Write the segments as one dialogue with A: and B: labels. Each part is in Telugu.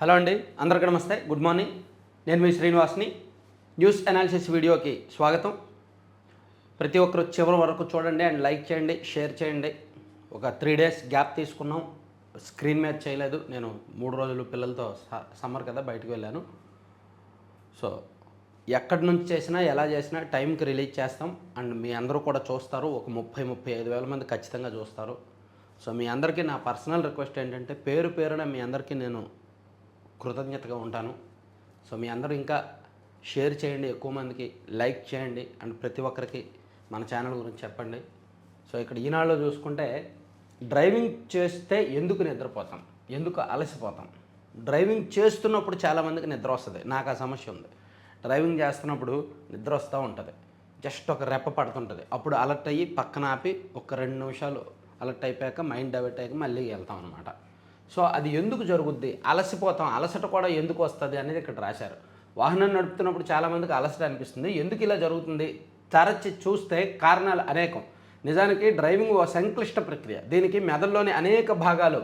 A: హలో అండి, అందరికీ నమస్తే, గుడ్ మార్నింగ్. నేను మీ శ్రీనివాస్ని. న్యూస్ అనాలిసిస్ వీడియోకి స్వాగతం. ప్రతి ఒక్కరు చివరి వరకు చూడండి అండ్ లైక్ చేయండి, షేర్ చేయండి. ఒక 3 days గ్యాప్ తీసుకున్నాం, స్క్రీన్ మీద చేయలేదు. నేను 3 రోజులు పిల్లలతో సమ్మర్ కదా బయటకు వెళ్ళాను. సో ఎక్కడి నుంచి చేసినా ఎలా చేసినా టైంకి రిలీజ్ చేస్తాం అండ్ మీ అందరూ కూడా చూస్తారు. ఒక 30-35 వేల మంది ఖచ్చితంగా చూస్తారు. సో మీ అందరికీ నా పర్సనల్ రిక్వెస్ట్ ఏంటంటే పేరున మీ అందరికీ నేను కృతజ్ఞతగా ఉంటాను. సో మీ అందరూ ఇంకా షేర్ చేయండి, ఎక్కువ మందికి లైక్ చేయండి అండ్ ప్రతి ఒక్కరికి మన ఛానల్ గురించి చెప్పండి. సో ఇక్కడ ఈనాడులో చూసుకుంటే డ్రైవింగ్ చేస్తే ఎందుకు నిద్రపోతాం, ఎందుకు అలసిపోతాం. డ్రైవింగ్ చేస్తున్నప్పుడు చాలామందికి నిద్ర వస్తుంది. నాకు ఆ సమస్య ఉంది. డ్రైవింగ్ చేస్తున్నప్పుడు నిద్ర వస్తూ ఉంటుంది, జస్ట్ ఒక రెప్ప పడుతుంటుంది. అప్పుడు అలర్ట్ అయ్యి పక్కన ఆపి ఒక 2 నిమిషాలు అలర్ట్ అయిపోయాక మైండ్ డైవర్ట్ అయ్యాక మళ్ళీ వెళ్తాం అనమాట. సో అది ఎందుకు జరుగుద్ది, అలసిపోతాం, అలసట కూడా ఎందుకు వస్తుంది అనేది ఇక్కడ రాశారు. వాహనం నడుపుతున్నప్పుడు చాలామందికి అలసట అనిపిస్తుంది. ఎందుకు ఇలా జరుగుతుంది తరచి చూస్తే కారణాలు అనేకం. నిజానికి డ్రైవింగ్ ఓ సంక్లిష్ట ప్రక్రియ. దీనికి మెదడులోని అనేక భాగాలు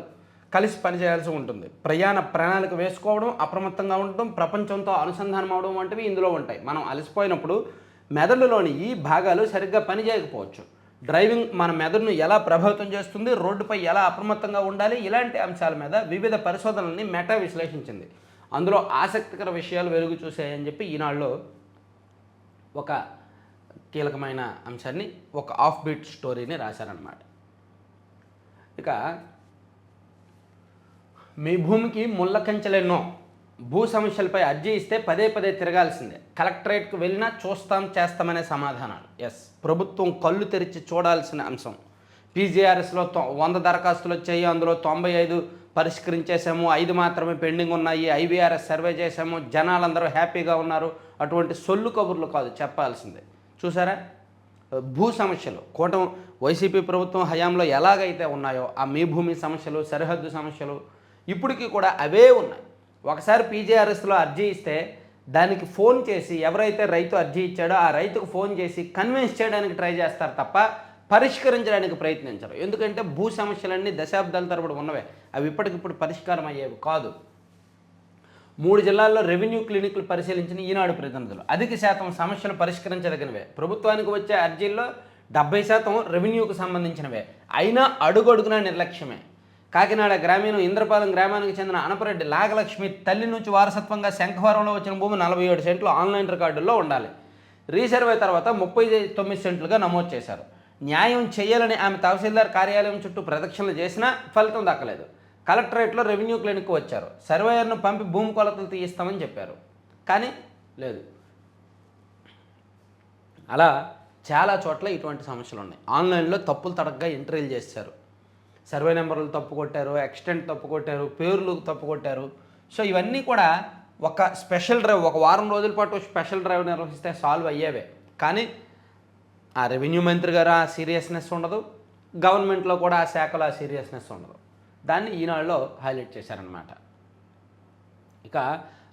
A: కలిసి పనిచేయాల్సి ఉంటుంది. ప్రయాణ ప్రణాళిక వేసుకోవడం, అప్రమత్తంగా ఉండటం, ప్రపంచంతో అనుసంధానం అవడం వంటివి ఇందులో ఉంటాయి. మనం అలసిపోయినప్పుడు మెదడులోని ఈ భాగాలు సరిగ్గా పనిచేయకపోవచ్చు. డ్రైవింగ్ మన మెదడును ఎలా ప్రభావితం చేస్తుంది, రోడ్డుపై ఎలా అప్రమత్తంగా ఉండాలి, ఇలాంటి అంశాల మీద వివిధ పరిశోధనల్ని మెటా విశ్లేషించింది. అందులో ఆసక్తికర విషయాలు వెలుగు చూసాయని చెప్పి ఈనాడులో ఒక కీలకమైన అంశాన్ని, ఒక ఆఫ్ బీట్ స్టోరీని రాశారనమాట. ఇక మీ భూమికి ముళ్ళ కంచెలెన్నో, భూ సమస్యలపై అర్జీ ఇస్తే పదే తిరగాల్సిందే. కలెక్టరేట్కు వెళ్ళినా చూస్తాం చేస్తామనే సమాధానాలు. ఎస్, ప్రభుత్వం కళ్ళు తెరిచి చూడాల్సిన అంశం. పీజీఆర్ఎస్లో 100 దరఖాస్తులు వచ్చాయి, అందులో 95 పరిష్కరించేసాము, 5 మాత్రమే పెండింగ్ ఉన్నాయి. ఐవీఆర్ఎస్ సర్వే చేసాము, జనాలందరూ హ్యాపీగా ఉన్నారు. అటువంటి సొల్లు కబుర్లు కాదు చెప్పాల్సిందే. చూసారా, భూ సమస్యలు వైసీపీ ప్రభుత్వం హయాంలో ఎలాగైతే ఉన్నాయో ఆ మీ భూమి సమస్యలు, సరిహద్దు సమస్యలు ఇప్పటికీ కూడా అవే ఉన్నాయి. ఒకసారి పీజీఆర్ఎస్లో అర్జీ ఇస్తే దానికి ఫోన్ చేసి ఎవరైతే రైతు అర్జీ ఇచ్చాడో ఆ రైతుకు ఫోన్ చేసి కన్విన్స్ చేయడానికి ట్రై చేస్తారు తప్ప పరిష్కరించడానికి ప్రయత్నించరు. ఎందుకంటే భూ సమస్యలన్నీ దశాబ్దాల తరబడి ఉన్నవే, అవి ఇప్పటికిప్పుడు పరిష్కారం అయ్యేవి కాదు. 3 జిల్లాల్లో రెవెన్యూ క్లినిక్లు పరిశీలించిన ఈనాడు ప్రతినిధులు అధిక శాతం సమస్యలు పరిష్కరించదగినవే. ప్రభుత్వానికి వచ్చే అర్జీల్లో 70% రెవెన్యూకు సంబంధించినవే. అయినా అడుగడుగునా నిర్లక్ష్యమే. కాకినాడ గ్రామీణ ఇంద్రపాలెం గ్రామానికి చెందిన అనపరెడ్డి నాగలక్ష్మి తల్లి నుంచి వారసత్వంగా శంఖవరంలో వచ్చిన భూమి 47 సెంట్లు ఆన్లైన్ రికార్డుల్లో ఉండాలి. రీసర్వే తర్వాత 39 సెంట్లుగా నమోదు చేశారు. న్యాయం చేయాలని ఆమె తహసీల్దార్ కార్యాలయం చుట్టూ ప్రదక్షిణలు చేసినా ఫలితం దక్కలేదు. కలెక్టరేట్లో రెవెన్యూ క్లినిక్కు వచ్చారు. సర్వేయర్ను పంపి భూమి కొలతలు తీయిస్తామని చెప్పారు, కానీ లేదు. అలా చాలా చోట్ల ఇటువంటి సమస్యలు ఉన్నాయి. ఆన్లైన్లో తప్పులు తడగ్గా ఎంట్రీలు చేశారు. సర్వే నెంబర్లు తప్పు కొట్టారు, ఎక్స్టెంట్ తప్పు కొట్టారు, పేర్లు తప్పు కొట్టారు. సో ఇవన్నీ కూడా ఒక స్పెషల్ డ్రైవ్, ఒక వారం రోజుల పాటు స్పెషల్ డ్రైవ్ నిర్వహిస్తే సాల్వ్ అయ్యేవే. కానీ ఆ రెవెన్యూ మంత్రి గారు ఆ సీరియస్నెస్ ఉండదు, గవర్నమెంట్లో కూడా ఆ శాఖలో ఆ సీరియస్నెస్ ఉండదు. దాన్ని ఈనాడులో హైలైట్ చేశారనమాట. ఇక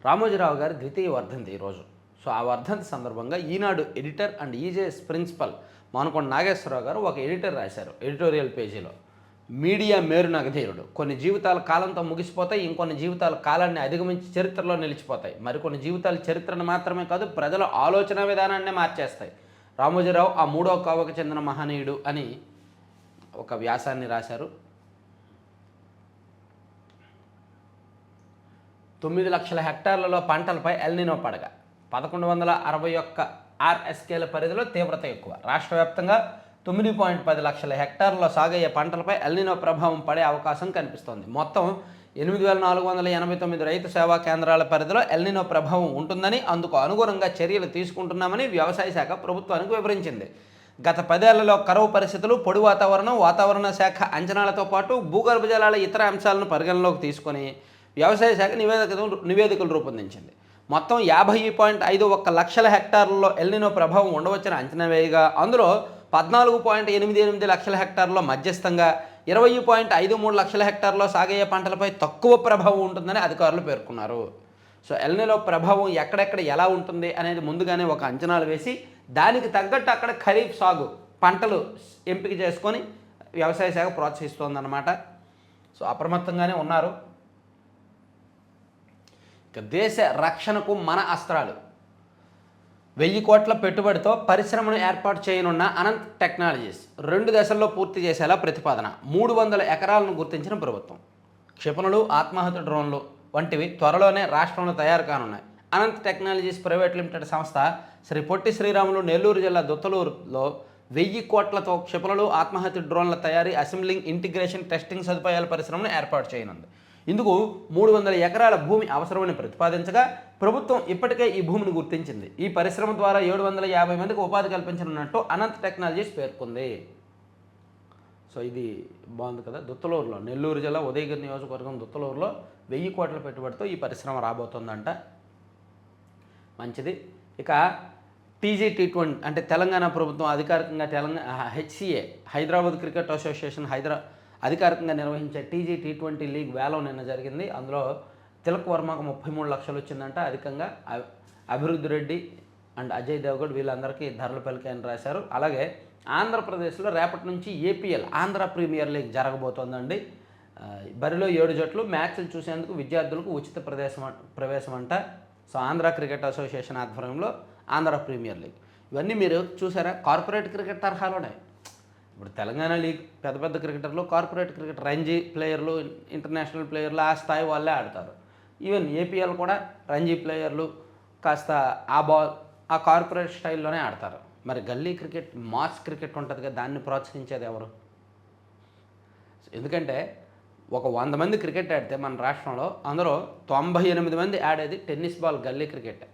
A: రామోజీరావు గారి 2వ వర్ధంతి ఈరోజు. సో ఆ వర్ధంతి సందర్భంగా Eenadu editor and EJS principal Manukonda Nageswara Rao garu ఒక ఎడిటర్ రాశారు ఎడిటోరియల్ పేజీలో. మీడియా మేరు నగధీరుడు. కొన్ని జీవితాల కాలంతో ముగిసిపోతాయి, ఇంకొన్ని జీవితాల కాలాన్ని అధిగమించి చరిత్రలో నిలిచిపోతాయి. మరికొన్ని జీవితాలు చరిత్రను మాత్రమే కాదు ప్రజల ఆలోచన విధానాన్నే మార్చేస్తాయి. రామోజీరావు ఆ 3వ కోవకు చెందిన మహనీయుడు అని ఒక వ్యాసాన్ని రాశారు. 9 లక్షల హెక్టార్లలో పంటలపై ఎల్నినో పడగ. 1161 RSKల పరిధిలో తీవ్రత ఎక్కువ. రాష్ట్ర వ్యాప్తంగా 9.10 లక్షల హెక్టార్లలో సాగయ్యే పంటలపై ఎల్నినో ప్రభావం పడే అవకాశం కనిపిస్తోంది. మొత్తం 8489 రైతు సేవా కేంద్రాల పరిధిలో ఎల్నినో ప్రభావం ఉంటుందని, అందుకు అనుగుణంగా చర్యలు తీసుకుంటున్నామని వ్యవసాయ శాఖ ప్రభుత్వానికి వివరించింది. గత 10 ఏళ్లలో కరువు పరిస్థితులు, పొడి వాతావరణ శాఖ అంచనాలతో పాటు భూగర్భ జలాల ఇతర అంశాలను పరిగణలోకి తీసుకొని వ్యవసాయ శాఖ నివేదికలు రూపొందించింది. మొత్తం 50.51 లక్షల హెక్టార్లలో ఎల్నినో ప్రభావం ఉండవచ్చని అంచనా వేయగా అందులో 14.88 లక్షల హెక్టార్లో మధ్యస్థంగా, 20.53 లక్షల హెక్టార్లో సాగయ్యే పంటలపై తక్కువ ప్రభావం ఉంటుందని అధికారులు పేర్కొన్నారు. సో ఎల్నినో ప్రభావం ఎక్కడెక్కడ ఎలా ఉంటుంది అనేది ముందుగానే ఒక అంచనాలు వేసి దానికి తగ్గట్టు అక్కడ ఖరీఫ్ సాగు పంటలు ఎంపిక చేసుకొని వ్యవసాయ శాఖ ప్రోత్సహిస్తోందన్నమాట. సో అప్రమత్తంగానే ఉన్నారు. ఇక దేశ రక్షణకు మన అస్త్రాలు. 1000 కోట్ల పెట్టుబడితో పరిశ్రమను ఏర్పాటు చేయనున్న అనంత్ టెక్నాలజీస్ 2 దశల్లో పూర్తి చేసేలా ప్రతిపాదన. 300 ఎకరాలను గుర్తించిన ప్రభుత్వం. క్షిపణులు, ఆత్మాహుతి డ్రోన్లు వంటివి త్వరలోనే రాష్ట్రంలో తయారు కానున్నాయి. అనంత్ టెక్నాలజీస్ ప్రైవేట్ లిమిటెడ్ సంస్థ శ్రీ పొట్టి శ్రీరాములు నెల్లూరు జిల్లా దుత్తలూరులో 1000 కోట్లతో క్షిపణులు, ఆత్మాహుతి డ్రోన్ల తయారీ, అసెంబ్లింగ్, ఇంటిగ్రేషన్, టెస్టింగ్ సదుపాయాల పరిశ్రమను ఏర్పాటు చేయనుంది. ఇందుకు 300 ఎకరాల భూమి అవసరమని ప్రతిపాదించగా ప్రభుత్వం ఇప్పటికే ఈ భూమిని గుర్తించింది. ఈ పరిశ్రమ ద్వారా 750 మందికి ఉపాధి కల్పించనున్నట్టు అనంత్ టెక్నాలజీస్ పేర్కొంది. సో ఇది బాగుంది కదా. దుత్తలూరులో, నెల్లూరు జిల్లా ఉదయగిరి నియోజకవర్గం దుత్తలూరులో 1000 కోట్ల పెట్టుబడితో ఈ పరిశ్రమ రాబోతుందంట. మంచిది. ఇక TG-T20 అంటే తెలంగాణ ప్రభుత్వం అధికారికంగా HCA హైదరాబాద్ క్రికెట్ అసోసియేషన్ అధికారికంగా నిర్వహించే TG-T20 లీగ్ వేలం నిన్న జరిగింది. అందులో తిలక్ వర్మకు 33 లక్షలు వచ్చిందంట. అధికంగా అభివృద్ధి రెడ్డి అండ్ అజయ్ దేవగడ్ వీళ్ళందరికీ ధరలు పలికాయని రాశారు. అలాగే ఆంధ్రప్రదేశ్లో రేపటి నుంచి APL ఆంధ్ర ప్రీమియర్ లీగ్ జరగబోతోందండి. బరిలో 7 జట్లు. మ్యాచ్లు చూసేందుకు విద్యార్థులకు ఉచిత ప్రవేశం అంట. సో ఆంధ్ర క్రికెట్ అసోసియేషన్ ఆధ్వర్యంలో ఆంధ్ర ప్రీమియర్ లీగ్ ఇవన్నీ మీరు చూసారా. కార్పొరేట్ క్రికెట్ తరహాలోనే ఇప్పుడు తెలంగాణ లీగ్ పెద్ద పెద్ద క్రికెటర్లు, కార్పొరేట్ క్రికెట్ రంజీ ప్లేయర్లు, ఇంటర్నేషనల్ ప్లేయర్లు ఆ స్థాయి వాళ్ళే ఆడతారు. ఈవెన్ APL కూడా రంజీ ప్లేయర్లు కాస్త ఆ కార్పొరేట్ స్టైల్లోనే ఆడతారు. మరి గల్లీ క్రికెట్, మాస్ క్రికెట్ ఉంటుంది కదా, దాన్ని ప్రోత్సహించేది ఎవరు? ఎందుకంటే ఒక 100 మంది క్రికెట్ ఆడితే మన రాష్ట్రంలో అందులో 98 మంది ఆడేది టెన్నిస్ బాల్ గల్లీ క్రికెట్.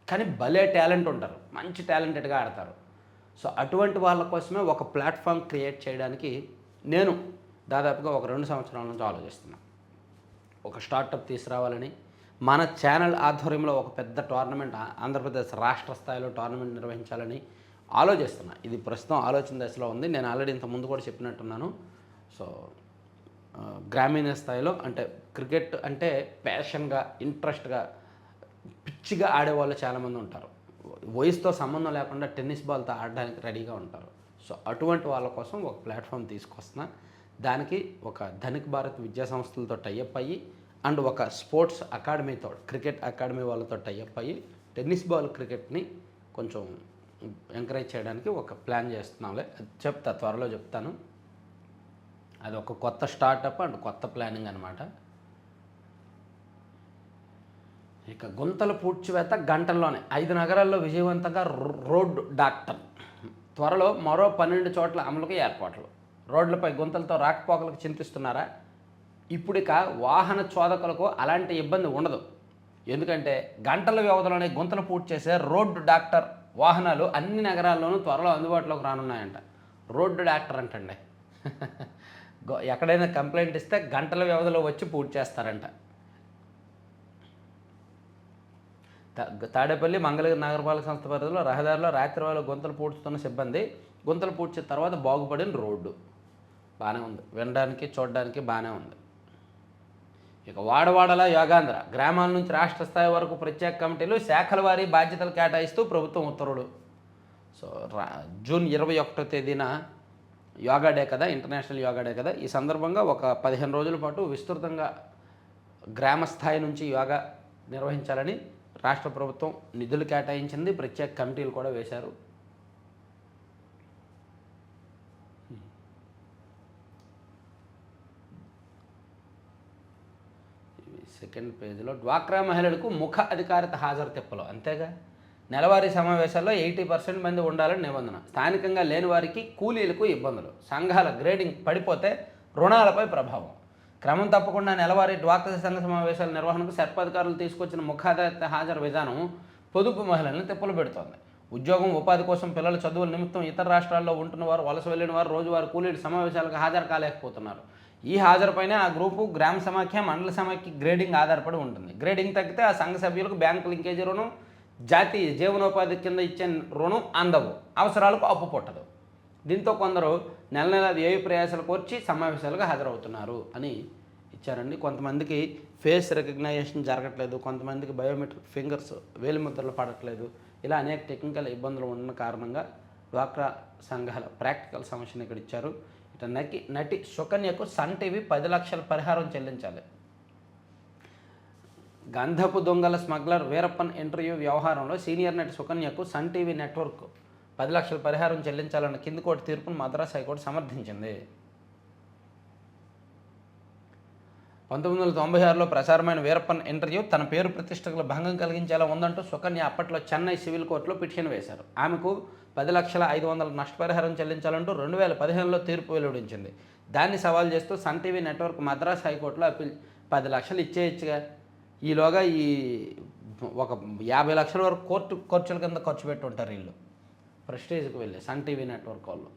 A: కానీ భలే టాలెంట్ ఉంటారు, మంచి టాలెంటెడ్గా ఆడతారు. సో అటువంటి వాళ్ళ కోసమే ఒక ప్లాట్ఫామ్ క్రియేట్ చేయడానికి నేను దాదాపుగా ఒక 2 సంవత్సరాల నుంచి ఆలోచిస్తున్నాను. ఒక స్టార్టప్ తీసుకురావాలని, మన ఛానల్ ఆధ్వర్యంలో ఒక పెద్ద టోర్నమెంట్ ఆంధ్రప్రదేశ్ రాష్ట్ర స్థాయిలో టోర్నమెంట్ నిర్వహించాలని ఆలోచిస్తున్నా. ఇది ప్రస్తుతం ఆలోచన దశలో ఉంది. నేను ఆల్రెడీ ఇంత ముందు కూడా చెప్పినట్టున్నాను. సో గ్రామీణ స్థాయిలో అంటే క్రికెట్ అంటే ప్యాషన్గా, ఇంట్రెస్ట్గా, పిచ్చిగా ఆడేవాళ్ళు చాలామంది ఉంటారు. వయసుతో సంబంధం లేకుండా టెన్నిస్ బాల్తో ఆడడానికి రెడీగా ఉంటారు. సో అటువంటి వాళ్ళ కోసం ఒక ప్లాట్ఫామ్ తీసుకొస్తున్నా. దానికి ఒక ధనిక్ భారత్ విద్యా సంస్థలతో టైఅప్ అయ్యి అండ్ ఒక స్పోర్ట్స్ అకాడమీతో, క్రికెట్ అకాడమీ వాళ్ళతో టైఅప్ అయ్యి టెన్నిస్ బాల్ క్రికెట్ని కొంచెం ఎంకరేజ్ చేయడానికి ఒక ప్లాన్ చేస్తున్నాంలే. అది త్వరలో చెప్తాను. అది ఒక కొత్త స్టార్టప్ అండ్ కొత్త ప్లానింగ్ అనమాట. ఇక గుంతల పూడ్చివేత గంటల్లోనే 5 నగరాల్లో విజయవంతంగా రోడ్డు డాక్టర్. త్వరలో మరో 12 చోట్ల అమలుకు ఏర్పాట్లు. రోడ్లపై గుంతలతో రాకపోకలకు చింతిస్తున్నారా? ఇప్పుడిక వాహన చోదకులకు అలాంటి ఇబ్బంది ఉండదు. ఎందుకంటే గంటల వ్యవధిలోనే గుంతలు పూర్తి చేసే రోడ్డు డాక్టర్ వాహనాలు అన్ని నగరాల్లోనూ త్వరలో అందుబాటులోకి రానున్నాయంట. రోడ్డు డాక్టర్ అంటండి. ఎక్కడైనా కంప్లైంట్ ఇస్తే గంటల వ్యవధిలో వచ్చి పూర్తి చేస్తారంట. తాడేపల్లి, మంగళగిరి నగరపాలక సంస్థ పరిధిలో రహదారిలో రాత్రి వేళ గుంతలు పూడ్చుతున్న సిబ్బంది గుంతలు పూడ్చిన తర్వాత బాగుపడిన రోడ్డు. బాగానే ఉంది, వినడానికి చూడడానికి బాగానే ఉంది. ఇక వాడవాడలా యోగాంధ్ర. గ్రామాల నుంచి రాష్ట్ర స్థాయి వరకు ప్రత్యేక కమిటీలు, శాఖల వారీ బాధ్యతలు కేటాయిస్తూ ప్రభుత్వం ఉత్తర్వులు. సో జూన్ 21వ తేదీన యోగా డే కదా, ఇంటర్నేషనల్ యోగా డే కదా. ఈ సందర్భంగా ఒక 15 రోజుల పాటు విస్తృతంగా గ్రామ స్థాయి నుంచి యోగా నిర్వహించాలని రాష్ట్ర ప్రభుత్వం నిధులు కేటాయించింది. ప్రత్యేక కమిటీలు కూడా వేశారు. సెకండ్ పేజీలో డ్వాక్రా మహిళలకు ముఖ అధికారిత హాజరు తిప్పలు. అంతేగా, నెలవారీ సమావేశాల్లో 80% మంది ఉండాలని నిబంధన. స్థానికంగా లేని వారికి, కూలీలకు ఇబ్బందులు. సంఘాల గ్రేడింగ్ పడిపోతే రుణాలపై ప్రభావం. క్రమం తప్పకుండా నెలవారీ డ్వాక్రా సంఘ సమావేశాల నిర్వహణకు సర్పాధికారులు తీసుకొచ్చిన ముఖాధారిత హాజరు విధానం పొదుపు మహిళలను తిప్పలు పెడుతోంది. ఉద్యోగం, ఉపాధి కోసం, పిల్లల చదువుల నిమిత్తం ఇతర రాష్ట్రాల్లో ఉంటున్న వారు, వలస వెళ్ళిన వారు రోజువారీ కూలీలు సమావేశాలకు హాజరు కాలేకపోతున్నారు. ఈ హాజరుపైనే ఆ గ్రూపు, గ్రామ సమాఖ్య, మండల సమాఖ్య గ్రేడింగ్ ఆధారపడి ఉంటుంది. గ్రేడింగ్ తగ్గితే ఆ సంఘ సభ్యులకు బ్యాంకు లింకేజీ రుణం, జాతీయ జీవనోపాధి కింద ఇచ్చే రుణం అందవు, అవసరాలకు అప్పు పుట్టదు. దీంతో కొందరు నెల వ్యయ ప్రయాసాలు కోర్చి సమావేశాలుగా హాజరవుతున్నారు అని ఇచ్చారండి. కొంతమందికి ఫేస్ రికగ్నైజేషన్ జరగట్లేదు, కొంతమందికి బయోమెట్రిక్ ఫింగర్స్ వేలిముద్రలు పడట్లేదు. ఇలా అనేక టెక్నికల్ ఇబ్బందులు ఉన్న కారణంగా డ్వాక్రా సంఘాల ప్రాక్టికల్ సమస్యను ఇక్కడ ఇచ్చారు. ఇట నటి సుకన్యకు సన్ టీవీ 10 లక్షల పరిహారం చెల్లించాలి. గంధపు దొంగల స్మగ్లర్ వీరప్పన్ ఇంటర్వ్యూ వ్యవహారంలో సీనియర్ నటి సుకన్యకు సన్ టీవీ నెట్వర్క్ 10 లక్షల పరిహారం చెల్లించాలన్న కింది కోర్టు తీర్పును మద్రాస్ హైకోర్టు సమర్థించింది. 1996లో ప్రసారమైన వీరప్పన్ ఇంటర్వ్యూ తన పేరు ప్రతిష్టకు భంగం కలిగించేలా ఉందంటూ సుకన్య అప్పట్లో చెన్నై సివిల్ కోర్టులో పిటిషన్ వేశారు. ఆమెకు 10,500,000 నష్టపరిహారం చెల్లించాలంటూ 2015లో తీర్పు వెలువడించింది. దాన్ని సవాల్ చేస్తూ సన్ టీవీ నెట్వర్క్ మద్రాస్ హైకోర్టులో అప్పీల్ 10 లక్షలు ఇచ్చేయచ్చుగా, ఈలోగా ఈ ఒక 50 లక్షల వరకు ఖర్చుల కింద ఖర్చు పెట్టి ఉంటారు వీళ్ళు ప్రెస్టేజ్కి వెళ్ళి సన్ టీవీ నెట్వర్క్ వాళ్ళు.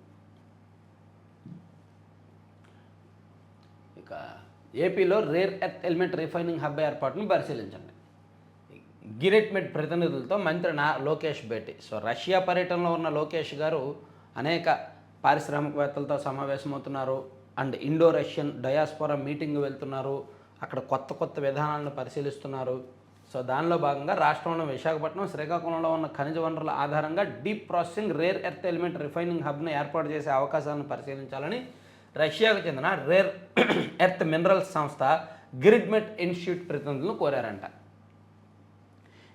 A: ఇక ఏపీలో rare earth element refining hub ఏర్పాటును పరిశీలించండి. గిరెట్మెడ్ ప్రతినిధులతో మంత్రి లోకేష్ భేటీ. సో రష్యా పర్యటనలో ఉన్న లోకేష్ గారు అనేక పారిశ్రామికవేత్తలతో సమావేశమవుతున్నారు and Indo Russian diaspora meeting వెళ్తున్నారు. అక్కడ కొత్త విధానాలను పరిశీలిస్తున్నారు. సో దానిలో భాగంగా రాష్ట్రంలో విశాఖపట్నం, శ్రీకాకుళంలో ఉన్న ఖనిజ వనరుల ఆధారంగా deep processing rare earth element refining హబ్ను ఏర్పాటు చేసే అవకాశాలను పరిశీలించాలని రష్యాకు చెందిన రేర్ ఎర్త్ మినరల్స్ సంస్థ గిరిడ్మెట్ ఇన్స్టిట్యూట్ ప్రతినిధులను కోరారంట.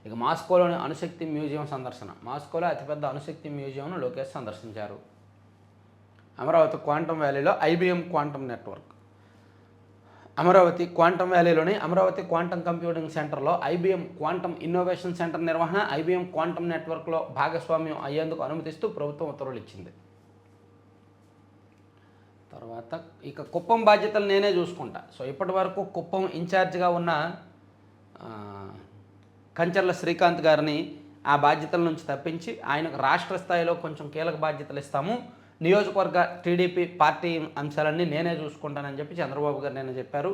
A: ఇక మాస్కోలోని అణుశక్తి మ్యూజియం సందర్శన. మాస్కోలో అతిపెద్ద అణుశక్తి మ్యూజియంను లోకేష్ సందర్శించారు. అమరావతి క్వాంటమ్ వ్యాలీలో IBM quantum network. Amaravati quantum వ్యాలీలోని అమరావతి క్వాంటమ్ కంప్యూటింగ్ సెంటర్లో ఐబీఎం క్వాంటమ్ ఇన్నోవేషన్ సెంటర్ నిర్వహణ, ఐబీఎం క్వాంటమ్ నెట్వర్క్లో భాగస్వామ్యం అయ్యేందుకు అనుమతిస్తూ ప్రభుత్వం ఉత్తర్వులు ఇచ్చింది. తర్వాత ఇక కుప్పం బాధ్యతలు నేనే చూసుకుంటా. సో ఇప్పటి వరకు కుప్పం ఇన్ఛార్జిగా ఉన్న కంచర్ల శ్రీకాంత్ గారిని ఆ బాధ్యతల నుంచి తప్పించి ఆయనకు రాష్ట్ర స్థాయిలో కొంచెం కీలక బాధ్యతలు ఇస్తాము, నియోజకవర్గ టీడీపీ పార్టీ అంశాలన్నీ నేనే చూసుకుంటానని చెప్పి చంద్రబాబు గారు నేను చెప్పారు.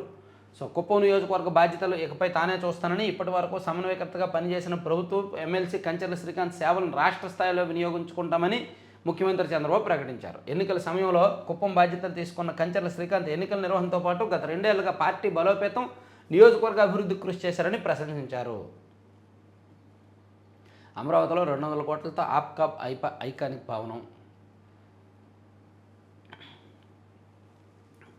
A: సో కుప్పం నియోజకవర్గ బాధ్యతలు ఇకపై తానే చూస్తానని ఇప్పటి వరకు సమన్వయకర్తగా పనిచేసిన ప్రభుత్వ ఎమ్మెల్సీ కంచర్ల శ్రీకాంత్ సేవలను రాష్ట్ర స్థాయిలో వినియోగించుకుంటామని ముఖ్యమంత్రి చంద్రబాబు ప్రకటించారు. ఎన్నికల సమయంలో కుప్పం బాధ్యతలు తీసుకున్న కంచర్ల శ్రీకాంత్ ఎన్నికల నిర్వహణతో పాటు గత 2 ఏళ్లుగా పార్టీ బలోపేతం, నియోజకవర్గ అభివృద్ధి కృషి చేశారని ప్రశంసించారు. అమరావతిలో 200 కోట్లతో ఆప్కాబ్ ఐకానిక్ భవనం.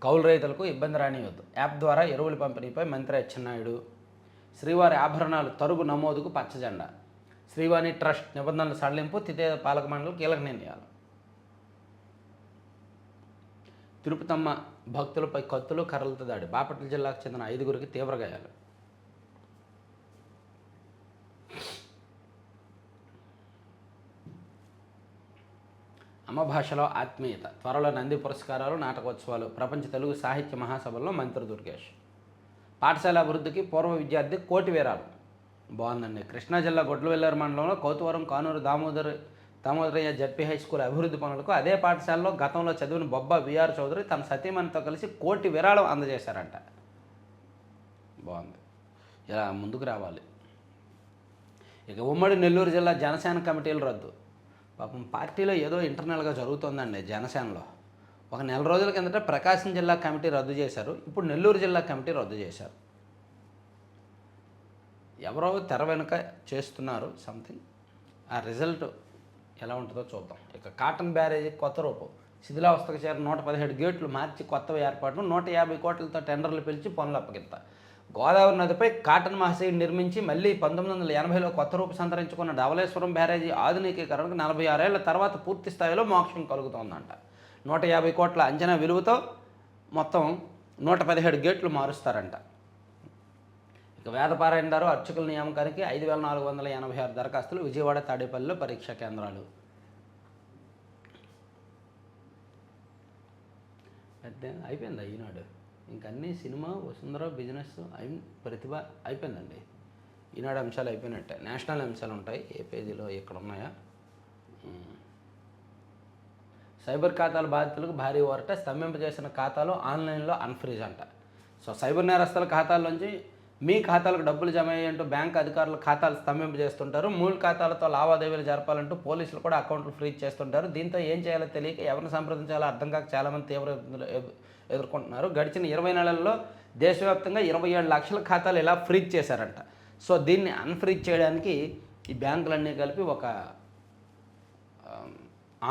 A: కౌలు రైతులకు ఇబ్బంది రానియొద్దు. యాప్ ద్వారా ఎరువుల పంపిణీపై మంత్రి అచ్చెన్నాయుడు. శ్రీవారి ఆభరణాలు తరుగు నమోదుకు పచ్చజెండా. శ్రీవాణి ట్రస్ట్ నిబంధనలు సడలింపు, తితే పాలక మండలి కీలక నిర్ణయాలు. తిరుపతమ్మ భక్తులపై కత్తులు, కర్రలతో దాడి. బాపట్ల జిల్లాకు చెందిన 5గురికి తీవ్ర గాయాలు. అమ్మ భాషలో ఆత్మీయత. త్వరలో నంది పురస్కారాలు, నాటకోత్సవాలు. ప్రపంచ తెలుగు సాహిత్య మహాసభల్లో మంత్రి దుర్గేష్. పాఠశాల అభివృద్ధికి పూర్వ విద్యార్థి కోటి వీరాలు. బాగుందండి. కృష్ణా జిల్లా గొడ్లవెల్లేరు మండలంలో కౌతువరం Kanuru Damodaraiah ZP high school అభివృద్ధి పనులకు అదే పాఠశాలలో గతంలో చదివిన బొబ్బా విఆర్ చౌదరి తన సతీమణితో కలిసి కోటి విరాళం అందజేశారంట. బాగుంది, ఇలా ముందుకు రావాలి. ఇక ఉమ్మడి నెల్లూరు జిల్లా జనసేన కమిటీలు రద్దు. పాపం పార్టీలో ఏదో ఇంటర్నల్గా జరుగుతుందండి జనసేనలో. ఒక నెల రోజుల కిందట ప్రకాశం జిల్లా కమిటీ రద్దు చేశారు, ఇప్పుడు నెల్లూరు జిల్లా కమిటీ రద్దు చేశారు. ఎవరో తెర వెనుక చేస్తున్నారు సంథింగ్. ఆ రిజల్ట్ ఎలా ఉంటుందో చూద్దాం. ఇక కాటన్ బ్యారేజీ కొత్త రూపం. శిథిలావస్థకు చేరిన 117 గేట్లు మార్చి కొత్తవి ఏర్పాటు. 150 కోట్లతో టెండర్లు పిలిచి పనులు అప్పగిస్తా. గోదావరి నదిపై కాటన్ మహాశయుడు నిర్మించి మళ్ళీ 1980లో కొత్త రూపు సంతరించుకున్న ధవళేశ్వరం బ్యారేజీ ఆధునికీకరణకు 46 ఏళ్ల తర్వాత పూర్తి స్థాయిలో మోక్షం కలుగుతోందంట. 150 కోట్ల అంచనా విలువతో మొత్తం 117 గేట్లు మారుస్తారంట. ఇక వేదపారాయణదారు అర్చకుల నియామకానికి 5,486 దరఖాస్తులు. విజయవాడ, తాడేపల్లిలో పరీక్షా కేంద్రాలు. అయిపోయిందా ఈనాడు? ఇంకన్నీ సినిమా, వసుంధర, బిజినెస్ ప్రతిభ అయిపోయిందండి. ఈనాడు అంశాలు అయిపోయినట్టే. నేషనల్ అంశాలు ఉంటాయి. ఏ పేజీలో ఎక్కడ ఉన్నాయా? సైబర్ ఖాతాల బాధితులకు భారీ ఊరట. స్తంభింపజేసిన ఖాతాలు ఆన్లైన్లో అన్ఫ్రీజ్ అంట. సో సైబర్ నేరస్తుల ఖాతాల్లోంచి మీ ఖాతాలకు డబ్బులు జమ అయ్యంటూ బ్యాంక్ అధికారులు ఖాతాలు స్తంభింపజేస్తుంటారు. మూల ఖాతాలతో లావాదేవీలు జరపాలంటూ పోలీసులు కూడా అకౌంట్లు ఫ్రీజ్ చేస్తుంటారు. దీంతో ఏం చేయాలో తెలియక ఎవరిని సంప్రదించాలో అర్థం కాక చాలామంది తీవ్ర ఎదుర్కొంటున్నారు. గడిచిన 20 నెలల్లో దేశవ్యాప్తంగా 27 లక్షల ఖాతాలు ఇలా ఫ్రీజ్ చేశారంట. సో దీన్ని అన్ఫ్రీజ్ చేయడానికి ఈ బ్యాంకులన్నీ కలిపి ఒక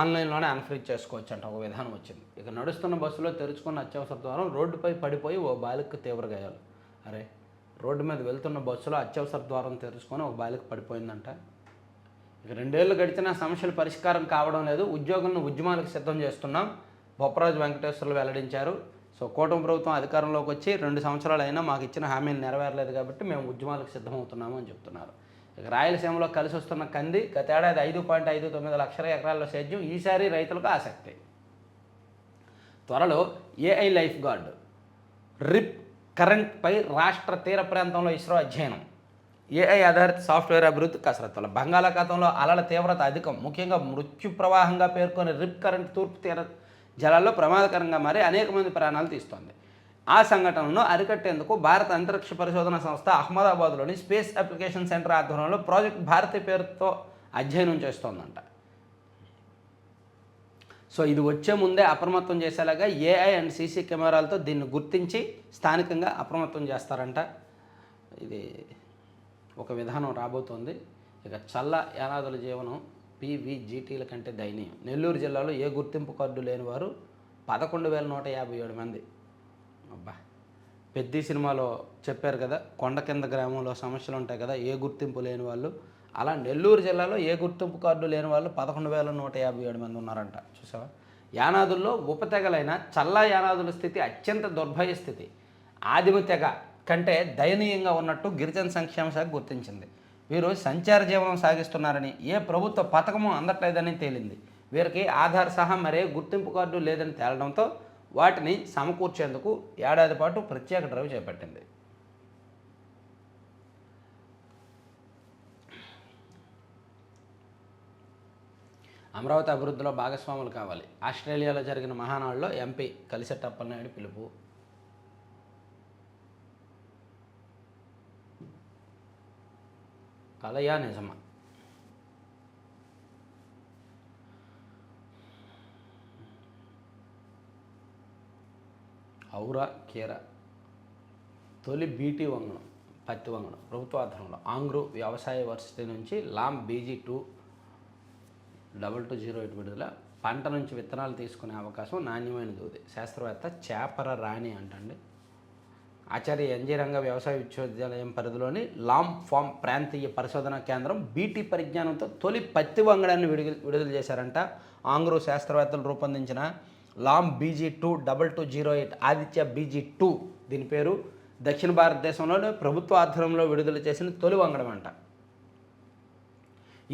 A: ఆన్లైన్లోనే అన్ఫ్రీజ్ చేసుకోవచ్చు అంట ఒక విధానం వచ్చింది. ఇక నడుస్తున్న బస్సులో తెరుచుకున్న అత్యవసర ద్వారం రోడ్డుపై పడిపోయి ఓ బాలికకు తీవ్ర గాయాలు. అరే రోడ్డు మీద వెళ్తున్న బస్సులో అత్యవసర ద్వారం తెరుచుకొని ఒక బాలిక పడిపోయిందంట. ఇక 2 ఏళ్ళు గడిచినా సమస్యలు పరిష్కారం కావడం లేదు. ఉద్యోగులను ఉద్యమాలకు సిద్ధం చేస్తున్నాం బొప్పరాజు వెంకటేశ్వర్లు వెల్లడించారు. సో కూటమి ప్రభుత్వం అధికారంలోకి వచ్చి 2 సంవత్సరాలు అయినా మాకు ఇచ్చిన హామీలు నెరవేరలేదు కాబట్టి మేము ఉద్యమాలకు సిద్ధమవుతున్నాము అని చెప్తున్నారు. ఇక రాయలసీమలో కలిసి వస్తున్న కంది గత ఏడాది 5.59 లక్షల ఎకరాల్లో సేద్యం, ఈసారి రైతులకు ఆసక్తి. త్వరలో ఏఐ లైఫ్ గార్డ్ రిప్ కరెంట్పై రాష్ట్ర తీర ప్రాంతంలో ఇస్రో అధ్యయనం. ఏఐ ఆధారిత సాఫ్ట్వేర్ అభివృద్ధి కసరత్తులు. బంగాళాఖాతంలో అలల తీవ్రత అధికం, ముఖ్యంగా మృత్యు ప్రవాహంగా పేర్కొనే రిప్ కరెంట్ తూర్పు తీర జలాల్లో ప్రమాదకరంగా మారి అనేక మంది ప్రాణాలు తీస్తోంది. ఆ సంఘటనను అరికట్టేందుకు భారత అంతరిక్ష పరిశోధన సంస్థ అహ్మదాబాద్లోని స్పేస్ అప్లికేషన్ సెంటర్ ఆధ్వర్యంలో ప్రాజెక్ట్ భారతి పేరుతో అధ్యయనం చేస్తోందంట. సో ఇది వచ్చే ముందే అప్రమత్తం చేసేలాగా ఏఐ అండ్ సీసీ కెమెరాలతో దీన్ని గుర్తించి స్థానికంగా అప్రమత్తం చేస్తారంట. ఇది ఒక విధానం రాబోతోంది. ఇక చల్ల యానాదుల జీవనం పీవీజీటీల కంటే దయనీయం. నెల్లూరు జిల్లాలో ఏ గుర్తింపు కార్డు లేని వారు 11,157 మంది. అబ్బా, పెద్ద సినిమాలో చెప్పారు కదా, కొండ కింద గ్రామంలో సమస్యలు ఉంటాయి కదా, ఏ గుర్తింపు లేని వాళ్ళు. అలా నెల్లూరు జిల్లాలో ఏ గుర్తింపు కార్డు లేని వాళ్ళు 11,157 మంది ఉన్నారంట. చూసావా? యానాదుల్లో ఉపతెగలైన చల్ల యానాదుల స్థితి అత్యంత దుర్భయ స్థితి. ఆదిమ తెగ కంటే దయనీయంగా ఉన్నట్టు గిరిజన సంక్షేమ శాఖ గుర్తించింది. వీరు సంచార జీవనం సాగిస్తున్నారని, ఏ ప్రభుత్వ పథకము అందట్లేదని తేలింది. వీరికి ఆధార్ సహా మరే గుర్తింపు కార్డు లేదని తేలడంతో వాటిని సమకూర్చేందుకు ఏడాది పాటు ప్రత్యేక డ్రైవ్ చేపట్టింది. అమరావతి అభివృద్ధిలో భాగస్వాములు కావాలి. ఆస్ట్రేలియాలో జరిగిన మహానాడులో ఎంపీ కలిసెట్టి అప్పలనాయుడు పిలుపు. కలయా నిజమా? ఔరా కీరా తొలి బీటీ వంగడం, పత్తి వంగడం ప్రభుత్వ ఆధ్వర్యంలో ఆంగ్రూ వ్యవసాయ వర్సిటీ నుంచి లామ్ BG22208 విడుదల. పంట నుంచి విత్తనాలు తీసుకునే అవకాశం, నాణ్యమైన దూది. శాస్త్రవేత్త చేపర రాణి అంటండి. ఆచార్య ఎన్జీ రంగ వ్యవసాయ విశ్వవిద్యాలయం పరిధిలోని లామ్ ఫామ్ ప్రాంతీయ పరిశోధనా కేంద్రం బీటీ పరిజ్ఞానంతో తొలి పత్తి వంగడాన్ని విడుదల చేశారంట. ఆంగ్రూ శాస్త్రవేత్తలు రూపొందించిన లామ్ BG22208 ఆదిత్య BG2 దీని పేరు. దక్షిణ భారతదేశంలోనే ప్రభుత్వ ఆధ్వర్యంలో విడుదల చేసిన తొలి వంగడం అంట.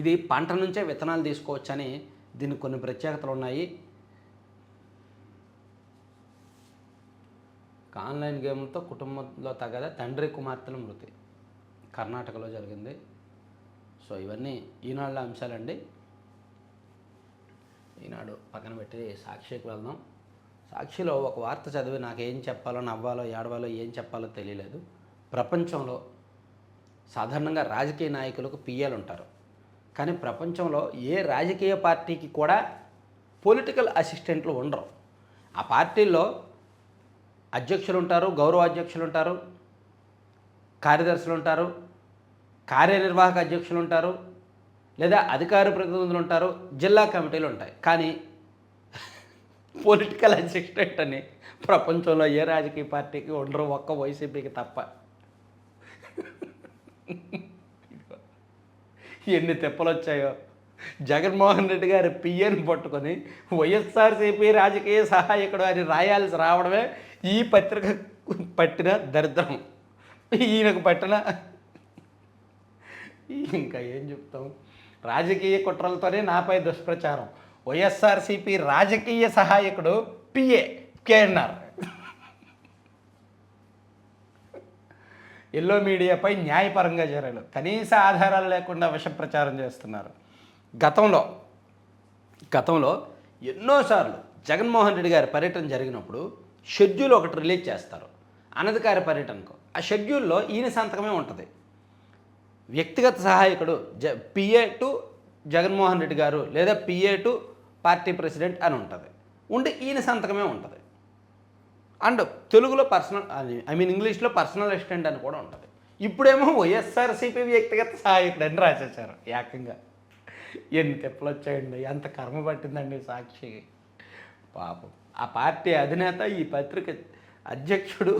A: ఇది పంట నుంచే విత్తనాలు తీసుకోవచ్చని దీనికి కొన్ని ప్రత్యేకతలు ఉన్నాయి. ఆన్లైన్ గేమ్లతో కుటుంబంలో తగద తండ్రి కుమార్తెల మృతి కర్ణాటకలో జరిగింది. సో ఇవన్నీ ఈనాడులో అంశాలండి. ఈనాడు పక్కన పెట్టి సాక్షికి వెళ్దాం. సాక్షిలో ఒక వార్త చదివి నాకు ఏం చెప్పాలో, నవ్వాలో, ఏడవాలో, ఏం చెప్పాలో తెలియలేదు. ప్రపంచంలో సాధారణంగా రాజకీయ నాయకులకు పిఏలు ఉంటారు, కానీ ప్రపంచంలో ఏ రాజకీయ పార్టీకి కూడా పొలిటికల్ అసిస్టెంట్లు ఉండరు. ఆ పార్టీల్లో అధ్యక్షులు ఉంటారు, గౌరవ అధ్యక్షులు ఉంటారు, కార్యదర్శులు ఉంటారు, కార్యనిర్వాహక అధ్యక్షులు ఉంటారు, లేదా అధికార ప్రతినిధులు ఉంటారు, జిల్లా కమిటీలు ఉంటాయి. కానీ పొలిటికల్ అసిస్టెంట్ అని ప్రపంచంలో ఏ రాజకీయ పార్టీకి ఉండరు, ఒక్క వైసీపీకి తప్ప. ఎన్ని తిప్పలు వచ్చాయో. జగన్మోహన్ రెడ్డి గారి పిఏని పట్టుకొని వైఎస్ఆర్సీపీ రాజకీయ సహాయకుడు అని రాయాల్సి రావడమే ఈ పత్రిక పట్టిన దరిద్రం, ఈయనకు పట్టిన. ఇంకా ఏం చెప్తాం? రాజకీయ కుట్రలతోనే నాపై దుష్ప్రచారం. వైఎస్ఆర్సీపీ రాజకీయ సహాయకుడు పిఏ కేఎన్ఆర్ ఎల్లో మీడియాపై న్యాయపరంగా చర్యలు. కనీస ఆధారాలు లేకుండా విష ప్రచారం చేస్తున్నారు. గతంలో ఎన్నోసార్లు జగన్మోహన్ రెడ్డి గారి పర్యటన జరిగినప్పుడు షెడ్యూల్ ఒకటి రిలీజ్ చేస్తారు అనధికార పర్యటనకు. ఆ షెడ్యూల్లో ఈయన సంతకమే ఉంటుంది. వ్యక్తిగత సహాయకుడు పిఏ టు జగన్మోహన్ రెడ్డి గారు లేదా పిఏ టు పార్టీ ప్రెసిడెంట్ అని ఉంటుంది. ఉండి ఈయన సంతకమే ఉంటుంది. అండ్ తెలుగులో ఇంగ్లీష్లో పర్సనల్ అసిస్టెంట్ అని కూడా ఉంటుంది. ఇప్పుడేమో వైఎస్ఆర్సీపీ వ్యక్తిగత సహాయకుడు అని రాసేసారు ఏకంగా. ఎన్ని తెప్పలు వచ్చాయండి, ఎంత కర్మ పట్టిందండి సాక్షికి. పాపం ఆ పార్టీ అధినేత, ఈ పత్రిక అధ్యక్షుడు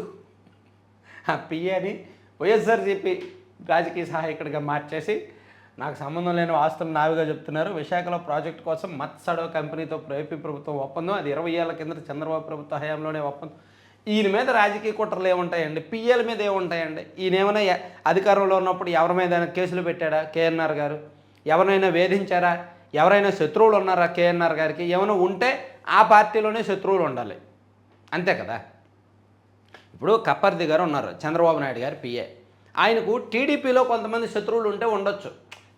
A: ఆ పిఏని వైఎస్ఆర్సీపీ రాజకీయ సహాయకుడిగా మార్చేసి నాకు సంబంధం లేని ఆస్తులు నావిగా చెప్తున్నారు. విశాఖలో ప్రాజెక్టు కోసం మత్సడో కంపెనీతో ఏపీ ప్రభుత్వం ఒప్పందం, అది 20 ఏళ్ల కింద చంద్రబాబు ప్రభుత్వ హయాంలోనే ఒప్పందం. ఈయన మీద రాజకీయ కుట్రలు ఏముంటాయండి? పిఎల్ మీద ఏముంటాయండి? ఈయన ఏమైనా అధికారంలో ఉన్నప్పుడు ఎవరి మీద కేసులు పెట్టాడా కేఎన్ఆర్ గారు? ఎవరినైనా వేధించారా? ఎవరైనా శత్రువులు ఉన్నారా కేఎన్ఆర్ గారికి? ఏమైనా ఉంటే ఆ పార్టీలోనే శత్రువులు ఉండాలి, అంతే కదా. ఇప్పుడు కప్పర్ది గారు ఉన్నారు, చంద్రబాబు నాయుడు గారు పిఏ. ఆయనకు టీడీపీలో కొంతమంది శత్రువులు ఉంటే ఉండొచ్చు.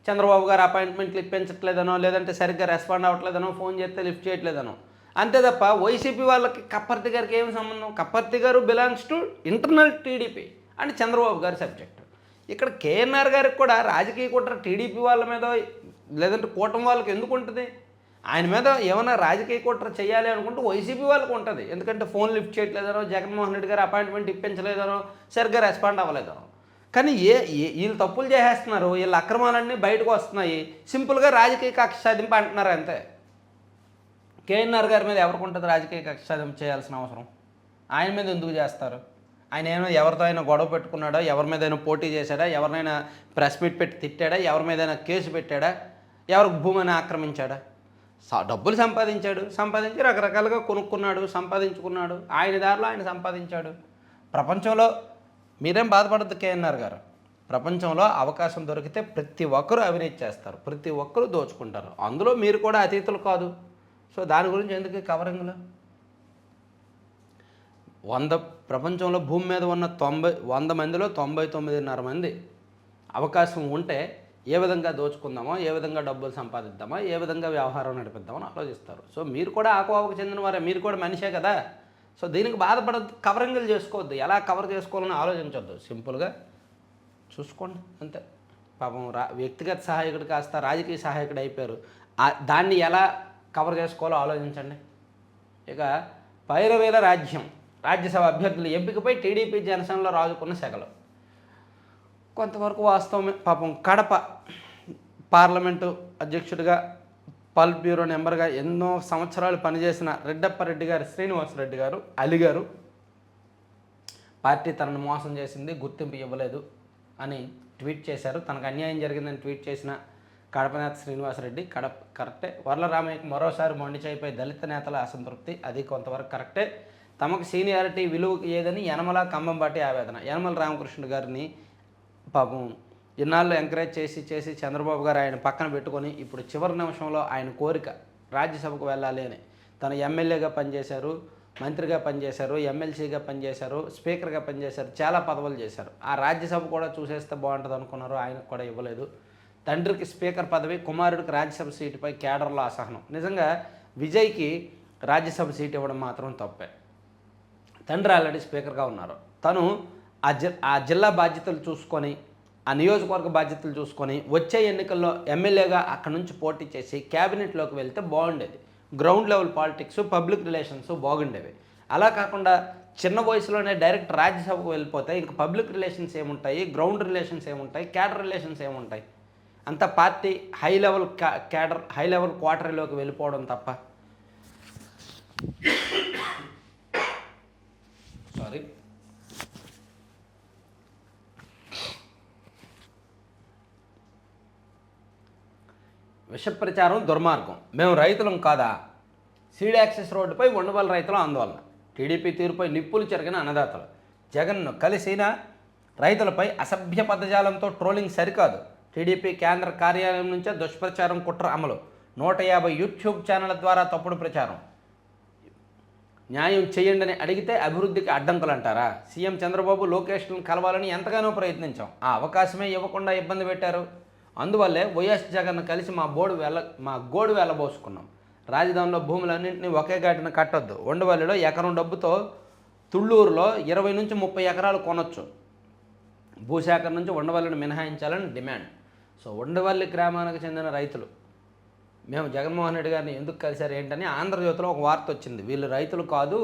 A: చంద్రబాబు గారు అపాయింట్మెంట్లు ఇప్పించట్లేదనో, లేదంటే సరిగ్గా రెస్పాండ్ అవ్వట్లేదనో, ఫోన్ చేస్తే లిఫ్ట్ చేయట్లేదనో, అంతే తప్ప వైసీపీ వాళ్ళకి కప్పర్తి గారికి ఏమి సంబంధం? కప్పర్తి గారు belongs to internal TDP and Chandrababu గారి సబ్జెక్ట్. ఇక్కడ కేఎన్ఆర్ గారికి కూడా రాజకీయ కుట్ర టీడీపీ వాళ్ళ మీద లేదంటే కూటమి వాళ్ళకి ఎందుకు ఉంటుంది? ఆయన మీద ఏమైనా రాజకీయ కుట్ర చేయాలి అనుకుంటే వైసీపీ వాళ్ళకు ఉంటుంది. ఎందుకంటే ఫోన్ లిఫ్ట్ చేయట్లేదనో, జగన్మోహన్ రెడ్డి గారు అపాయింట్మెంట్ ఇప్పించలేదనో, సరిగ్గా రెస్పాండ్ అవ్వలేదనో. కానీ వీళ్ళు తప్పులు చేసేస్తున్నారు, వీళ్ళ అక్రమాలన్నీ బయటకు వస్తున్నాయి, సింపుల్గా రాజకీయ కక్ష సాధింపు అంటున్నారు అంతే. కేఎన్ఆర్ గారి మీద ఎవరికి ఉంటుంది రాజకీయ కక్ష సాధింపు చేయాల్సిన అవసరం? ఆయన మీద ఎందుకు చేస్తారు? ఆయన ఏమైనా ఎవరితో అయినా గొడవ పెట్టుకున్నాడా? ఎవరి మీదైనా పోటీ చేశాడా? ఎవరినైనా ప్రెస్ మీట్ పెట్టి తిట్టాడా? ఎవరి మీదైనా కేసు పెట్టాడా? ఎవరికి భూమిని ఆక్రమించాడా? డబ్బులు సంపాదించి రకరకాలుగా కొనుక్కున్నాడు, సంపాదించుకున్నాడు, ఆయన దారిలో ఆయన సంపాదించాడు. ప్రపంచంలో మీరేం బాధపడద్దు కేఎన్ఆర్ గారు, ప్రపంచంలో అవకాశం దొరికితే ప్రతి ఒక్కరూ అవినీతి చేస్తారు, ప్రతి ఒక్కరూ దోచుకుంటారు, అందులో మీరు కూడా అతీతులు కాదు. సో దాని గురించి ఎందుకు కవరింగ్లో? ప్రపంచంలో భూమి మీద ఉన్న 100 మందిలో 99.5 మంది అవకాశం ఉంటే ఏ విధంగా దోచుకుందామో, ఏ విధంగా డబ్బులు సంపాదిద్దామో, ఏ విధంగా వ్యవహారం నడిపిద్దామని ఆలోచిస్తారు. సో మీరు కూడా ఆకువాకు చెందిన వారే, మీరు కూడా మనిషే కదా. సో దీనికి బాధపడద్దు, కవరింగ్లు చేసుకోవద్దు, ఎలా కవర్ చేసుకోవాలని ఆలోచించవద్దు, సింపుల్గా చూసుకోండి అంతే. పాపం వ్యక్తిగత సహాయకుడు కాస్త రాజకీయ సహాయకుడు అయిపోయారు, దాన్ని ఎలా కవర్ చేసుకోవాలో ఆలోచించండి. ఇక పైరవేల రాజ్యం, రాజ్యసభ అభ్యర్థుల ఎంపికపై టీడీపీ జనసేనలో రాజుకున్న సెగలు కొంతవరకు వాస్తవమే. పాపం కడప పార్లమెంటు అధ్యక్షుడిగా, పల్ బ్యూరో మెంబర్గా ఎన్నో సంవత్సరాలు పనిచేసిన రెడ్డప్పారెడ్డి గారు, శ్రీనివాసరెడ్డి గారు అలిగారు. పార్టీ తనను మోసం చేసింది, గుర్తింపు ఇవ్వలేదు అని ట్వీట్ చేశారు. తనకు అన్యాయం జరిగిందని ట్వీట్ చేసిన కడపనేత శ్రీనివాసరెడ్డి కరెక్టే. వర్లరామయ్యకు మరోసారి మొండిచేయిపై దళిత నేతల అసంతృప్తి, అది కొంతవరకు కరెక్టే. తమకు సీనియారిటీ విలువ ఏదని యనమల కంబంబాటి ఆవేదన. యనమల రామకృష్ణ గారిని పాపం ఇన్నాళ్ళు ఎంకరేజ్ చేసి చంద్రబాబు గారు ఆయన పక్కన పెట్టుకొని ఇప్పుడు చివరి నిమిషంలో ఆయన కోరిక రాజ్యసభకు వెళ్ళాలి అని. తను ఎమ్మెల్యేగా పనిచేశారు, మంత్రిగా పనిచేశారు, ఎమ్మెల్సీగా పనిచేశారు, స్పీకర్గా పనిచేశారు, చాలా పదవులు చేశారు. ఆ రాజ్యసభ కూడా చూసేస్తే బాగుంటుంది అనుకున్నారు, ఆయనకు కూడా ఇవ్వలేదు. తండ్రికి స్పీకర్ పదవి, కుమారుడికి రాజ్యసభ సీటుపై కేడర్లో అసహనం. నిజంగా విజయ్కి రాజ్యసభ సీటు ఇవ్వడం మాత్రం తప్పే. తండ్రి ఆల్రెడీ స్పీకర్గా ఉన్నారు, తను ఆ జిల్లా బాధ్యతలు చూసుకొని, ఆ నియోజకవర్గ బాధ్యతలు చూసుకొని వచ్చే ఎన్నికల్లో ఎమ్మెల్యేగా అక్కడి నుంచి పోటీ చేసి క్యాబినెట్లోకి వెళ్తే బాగుండేది. Ground level politics, public relations బాగుండేవి. అలా కాకుండా చిన్న వయసులోనే డైరెక్ట్ రాజ్యసభకు వెళ్ళిపోతే ఇంక పబ్లిక్ రిలేషన్స్ ఏముంటాయి, గ్రౌండ్ రిలేషన్స్ ఏముంటాయి, క్యాడర్ రిలేషన్స్ ఏముంటాయి? అంత పార్టీ హై లెవెల్ క్వార్టరీలోకి వెళ్ళిపోవడం తప్ప. సారీ. విష ప్రచారం దుర్మార్గం, మేము రైతులం కాదా? సీడ్ యాక్సెస్ రోడ్డుపై ఉండవల్లి రైతుల ఆందోళన. టీడీపీ తీరుపై నిప్పులు చెరిగిన అన్నదాతలు. జగన్ను కలిసిన రైతులపై అసభ్య పదజాలంతో ట్రోలింగ్ సరికాదు. టీడీపీ కేంద్ర కార్యాలయం నుంచే దుష్ప్రచారం కుట్ర అమలు. 150 యూట్యూబ్ ఛానళ్ల ద్వారా తప్పుడు ప్రచారం. న్యాయం చేయండి అడిగితే అభివృద్ధికి అడ్డంకులు అంటారా? సీఎం చంద్రబాబు లోకేష్ను కలవాలని ఎంతగానో ప్రయత్నించాం, ఆ అవకాశమే ఇవ్వకుండా ఇబ్బంది పెట్టారు. అందువల్లే వైఎస్ జగన్ కలిసి మా గోడు వెళ్ళబోసుకున్నాం. రాజధానిలో భూములన్నింటినీ ఒకే ఘాటిన కట్టొద్దు. ఉండవల్లిలో ఎకరం డబ్బుతో తుళ్ళూరులో 20 నుంచి 30 ఎకరాలు కొనొచ్చు. భూసేకరణ నుంచి ఉండవల్లిని మినహాయించాలని డిమాండ్. సో ఉండవల్లి గ్రామానికి చెందిన రైతులు మేము జగన్మోహన్ రెడ్డి గారిని ఎందుకు కలిశారు ఏంటని ఆంధ్రజ్యోతిలో ఒక వార్త వచ్చింది. వీళ్ళు రైతులు కాదు,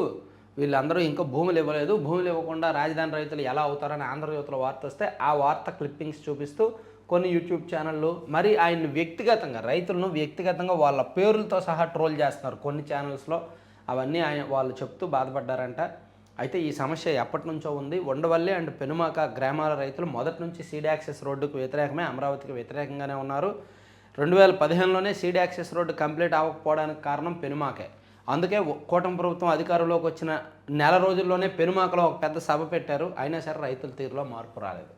A: వీళ్ళందరూ ఇంకా భూములు ఇవ్వలేదు, భూములు ఇవ్వకుండా రాజధాని రైతులు ఎలా అవుతారని ఆంధ్రజ్యోతిలో వార్త వస్తే ఆ వార్త క్లిప్పింగ్స్ చూపిస్తూ కొన్ని యూట్యూబ్ ఛానళ్ళు మరి ఆయన్ని వ్యక్తిగతంగా, రైతులను వ్యక్తిగతంగా వాళ్ళ పేర్లతో సహా ట్రోల్ చేస్తున్నారు కొన్ని ఛానల్స్లో. అవన్నీ వాళ్ళు చెప్తూ బాధపడ్డారంట. అయితే ఈ సమస్య ఎప్పటి నుంచో ఉంది. ఉండవల్లి అండ్ పెనుమాక గ్రామాల రైతులు మొదటి నుంచి సీడ్ యాక్సెస్ రోడ్డుకు వ్యతిరేకమే, అమరావతికి వ్యతిరేకంగానే ఉన్నారు. 2015లోనే సీడ్ యాక్సెస్ రోడ్డు కంప్లీట్ అవ్వకపోవడానికి కారణం పెనుమాకే. అందుకే కూటమి ప్రభుత్వం అధికారంలోకి వచ్చిన నెల రోజుల్లోనే పెనుమాకలో ఒక పెద్ద సభ పెట్టారు. అయినా సరే రైతుల తీరులో మార్పు రాలేదు.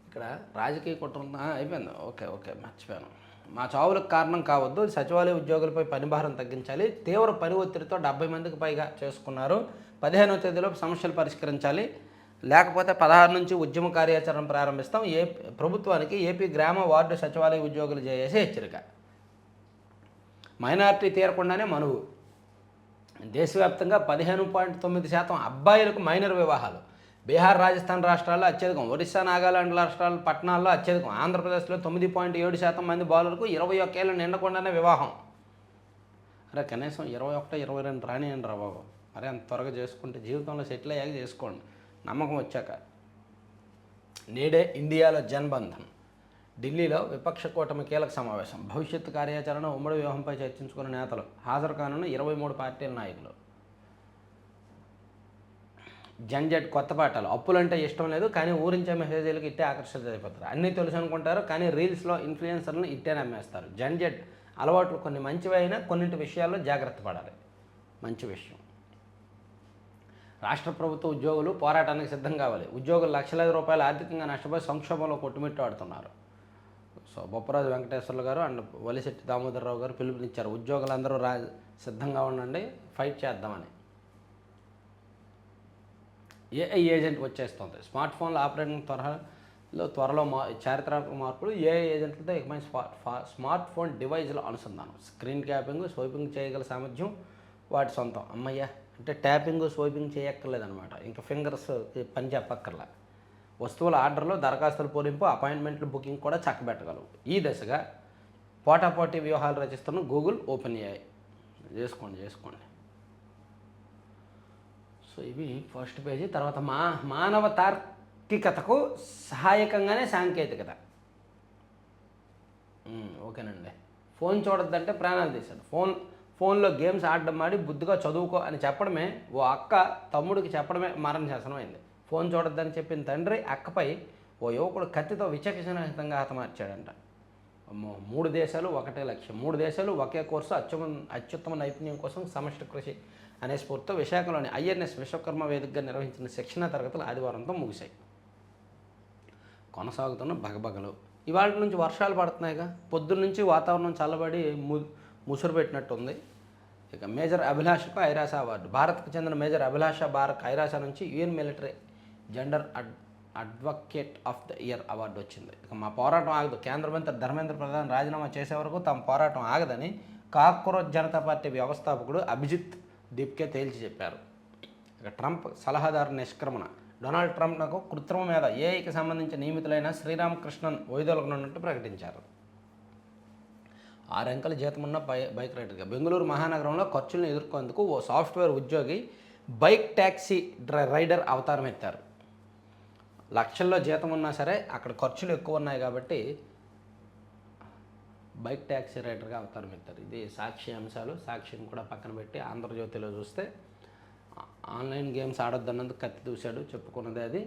A: ఇక్కడ రాజకీయ కుట్ర అయిపోయింది. ఓకే మర్చిపోయాను. మా చావులకు కారణం కావద్దు, సచివాలయ ఉద్యోగులపై పనిభారం తగ్గించాలి. తీవ్ర పని ఒత్తిడితో 70 మందికి పైగా చేసుకున్నారు. 15వ తేదీలోపు సమస్యలు పరిష్కరించాలి, లేకపోతే 16 నుంచి ఉద్యమ కార్యాచరణ ప్రారంభిస్తాం. ప్రభుత్వానికి ఏపీ గ్రామ వార్డు సచివాలయ ఉద్యోగులు చేసే హెచ్చరిక. మైనారిటీ తీరకుండానే మనువు. దేశవ్యాప్తంగా 15.9% అబ్బాయిలకు మైనర్ వివాహాలు. బీహార్, రాజస్థాన్ రాష్ట్రాల్లో అత్యధికం. ఒరిస్సా, నాగాలాండ్ రాష్ట్రాల పట్టణాల్లో అత్యధికం. ఆంధ్రప్రదేశ్లో 9.7% మంది బాలులకు 21 ఏళ్ళు నిండకుండానే వివాహం. అరే కనీసం 21, 22 రానియండి రా బాబు. అరే అంత త్వరగా చేసుకుంటే జీవితంలో సెటిల్ అయ్యాక చేసుకోండి, నమ్మకం వచ్చాక. నేడే ఇండియాలో జన్బంధన్. ఢిల్లీలో విపక్ష కూటమి కీలక సమావేశం. భవిష్యత్తు కార్యాచరణ, ఉమ్మడి వ్యూహంపై చర్చించుకున్న నేతలు. హాజరు కానున్న 23 పార్టీల నాయకులు. జంజట్ కొత్త పాఠాలు. అప్పులంటే ఇష్టం లేదు కానీ ఊరించే మెసేజీలకు ఇట్టే ఆకర్షితులైపోతారు. అన్నీ తెలుసు అనుకుంటారు కానీ రీల్స్లో ఇన్ఫ్లుయెన్సర్లను ఇట్టే నమ్మేస్తారు. జంజట్ అలవాట్లు కొన్ని మంచివి అయినా కొన్నింటి విషయాల్లో జాగ్రత్త పడాలి. మంచి విషయం, రాష్ట్ర ప్రభుత్వ ఉద్యోగులు పోరాటానికి సిద్ధం కావాలి. ఉద్యోగులు లక్షలాది రూపాయలు ఆర్థికంగా నష్టపోయి సంక్షోభంలో కొట్టుమిట్టాడుతున్నారు. సో బొప్పరాజు వెంకటేశ్వర్లు గారు అండ్ వలిశెట్టి దామోదరరావు గారు పిలుపునిచ్చారు. ఉద్యోగులందరూ సిద్ధంగా ఉండండి, ఫైట్ చేద్దామని. ఏఐ ఏజెంట్ వచ్చేస్తుంది. స్మార్ట్ ఫోన్ల ఆపరేటింగ్ త్వరలో చారిత్రాత్మక మార్పులు. ఏఐ ఏజెంట్లతో ఇకమైన స్మార్ట్ ఫోన్ డివైజ్ల అనుసంధానం. స్క్రీన్ క్యాపింగ్, స్వైపింగ్ చేయగల సామర్థ్యం వాటి సొంతం. అమ్మయ్య అంటే ట్యాపింగ్, స్వైపింగ్ చేయక్కర్లేదనమాట. ఇంకా ఫింగర్స్ పని చెప్పక్కర్లా. వస్తువుల ఆర్డర్లో దరఖాస్తుల పూరింపు, అపాయింట్మెంట్ల బుకింగ్ కూడా చక్కబెట్టగలవు. ఈ దశగా పోటాపోటీ వ్యూహాలు రచిస్తున్న గూగుల్, ఓపెన్ ఏఐ. చేసుకోండి. సో ఇవి ఫస్ట్ పేజీ. తర్వాత మానవ తార్కికతకు సహాయకంగానే సాంకేతికత. ఓకేనండి. ఫోన్ చూడొద్దంటే ప్రాణాలు తీశాడు. ఫోన్లో గేమ్స్ ఆడడం మాడి బుద్ధిగా చదువుకో అని చెప్పడమే ఓ అక్క తమ్ముడికి చెప్పడమే మరణ శాసనమైంది. ఫోన్ చూడొద్దని చెప్పిన తండ్రి అక్కపై ఓ యువకుడు కత్తితో విచక్షణారహితంగా హతమార్చాడంట. అమ్మో, 3 దేశాలు ఒకటే లక్ష్యం, 3 దేశాలు ఒకే కోర్సు, అత్యుత్తమ నైపుణ్యం కోసం సమష్టి కృషి అనే స్ఫూర్తితో విశాఖలోని ఐఎన్ఎస్ విశ్వకర్మ వేదికగా నిర్వహించిన శిక్షణ తరగతులు ఆదివారంతో ముగిశాయి. కొనసాగుతున్న బగబగలు. ఇవాళ నుంచి వర్షాలు పడుతున్నాయిగా, పొద్దున్న నుంచి వాతావరణం చల్లబడి ముసురు పెట్టినట్టుంది. ఇక మేజర్ అభిలాషకు ఐరాస అవార్డు. భారత్కు చెందిన మేజర్ అభిలాష భారత్ ఐరాస నుంచి UN military gender advocate of the year award వచ్చింది. ఇక మా పోరాటం ఆగదు. కేంద్ర మంత్రి ధర్మేంద్ర ప్రధాన్ రాజీనామా చేసే వరకు తమ పోరాటం ఆగదని కాక్రోచ్ జనతా పార్టీ వ్యవస్థాపకుడు అభిజిత్ దీప్కే తేల్చి చెప్పారు. ఇక ట్రంప్ సలహాదారు నిష్క్రమణ. డొనాల్డ్ ట్రంప్కు కృత్రిమ మీద ఏఐకి సంబంధించి నియమితులైన శ్రీరామకృష్ణన్ వైదొలగనున్నట్టు ప్రకటించారు. 6 అంకెల జీతమున్న బైక్ రైడర్గా. బెంగళూరు మహానగరంలో ఖర్చులను ఎదుర్కొనేందుకు ఓ సాఫ్ట్వేర్ ఉద్యోగి బైక్ ట్యాక్సీ రైడర్ అవతారం ఎత్తారు. లక్షల్లో జీతం ఉన్నా సరే అక్కడ ఖర్చులు ఎక్కువ ఉన్నాయి కాబట్టి బైక్ ట్యాక్సీ రైడర్గా అవతారం ఎత్తారు. ఇది సాక్షి అంశాలు. సాక్షిని కూడా పక్కన పెట్టి ఆంధ్రజ్యోతిలో చూస్తే ఆన్లైన్ గేమ్స్ ఆడొద్దన్నందుకు కత్తి దూశాడు, చెప్పుకున్నదే అది.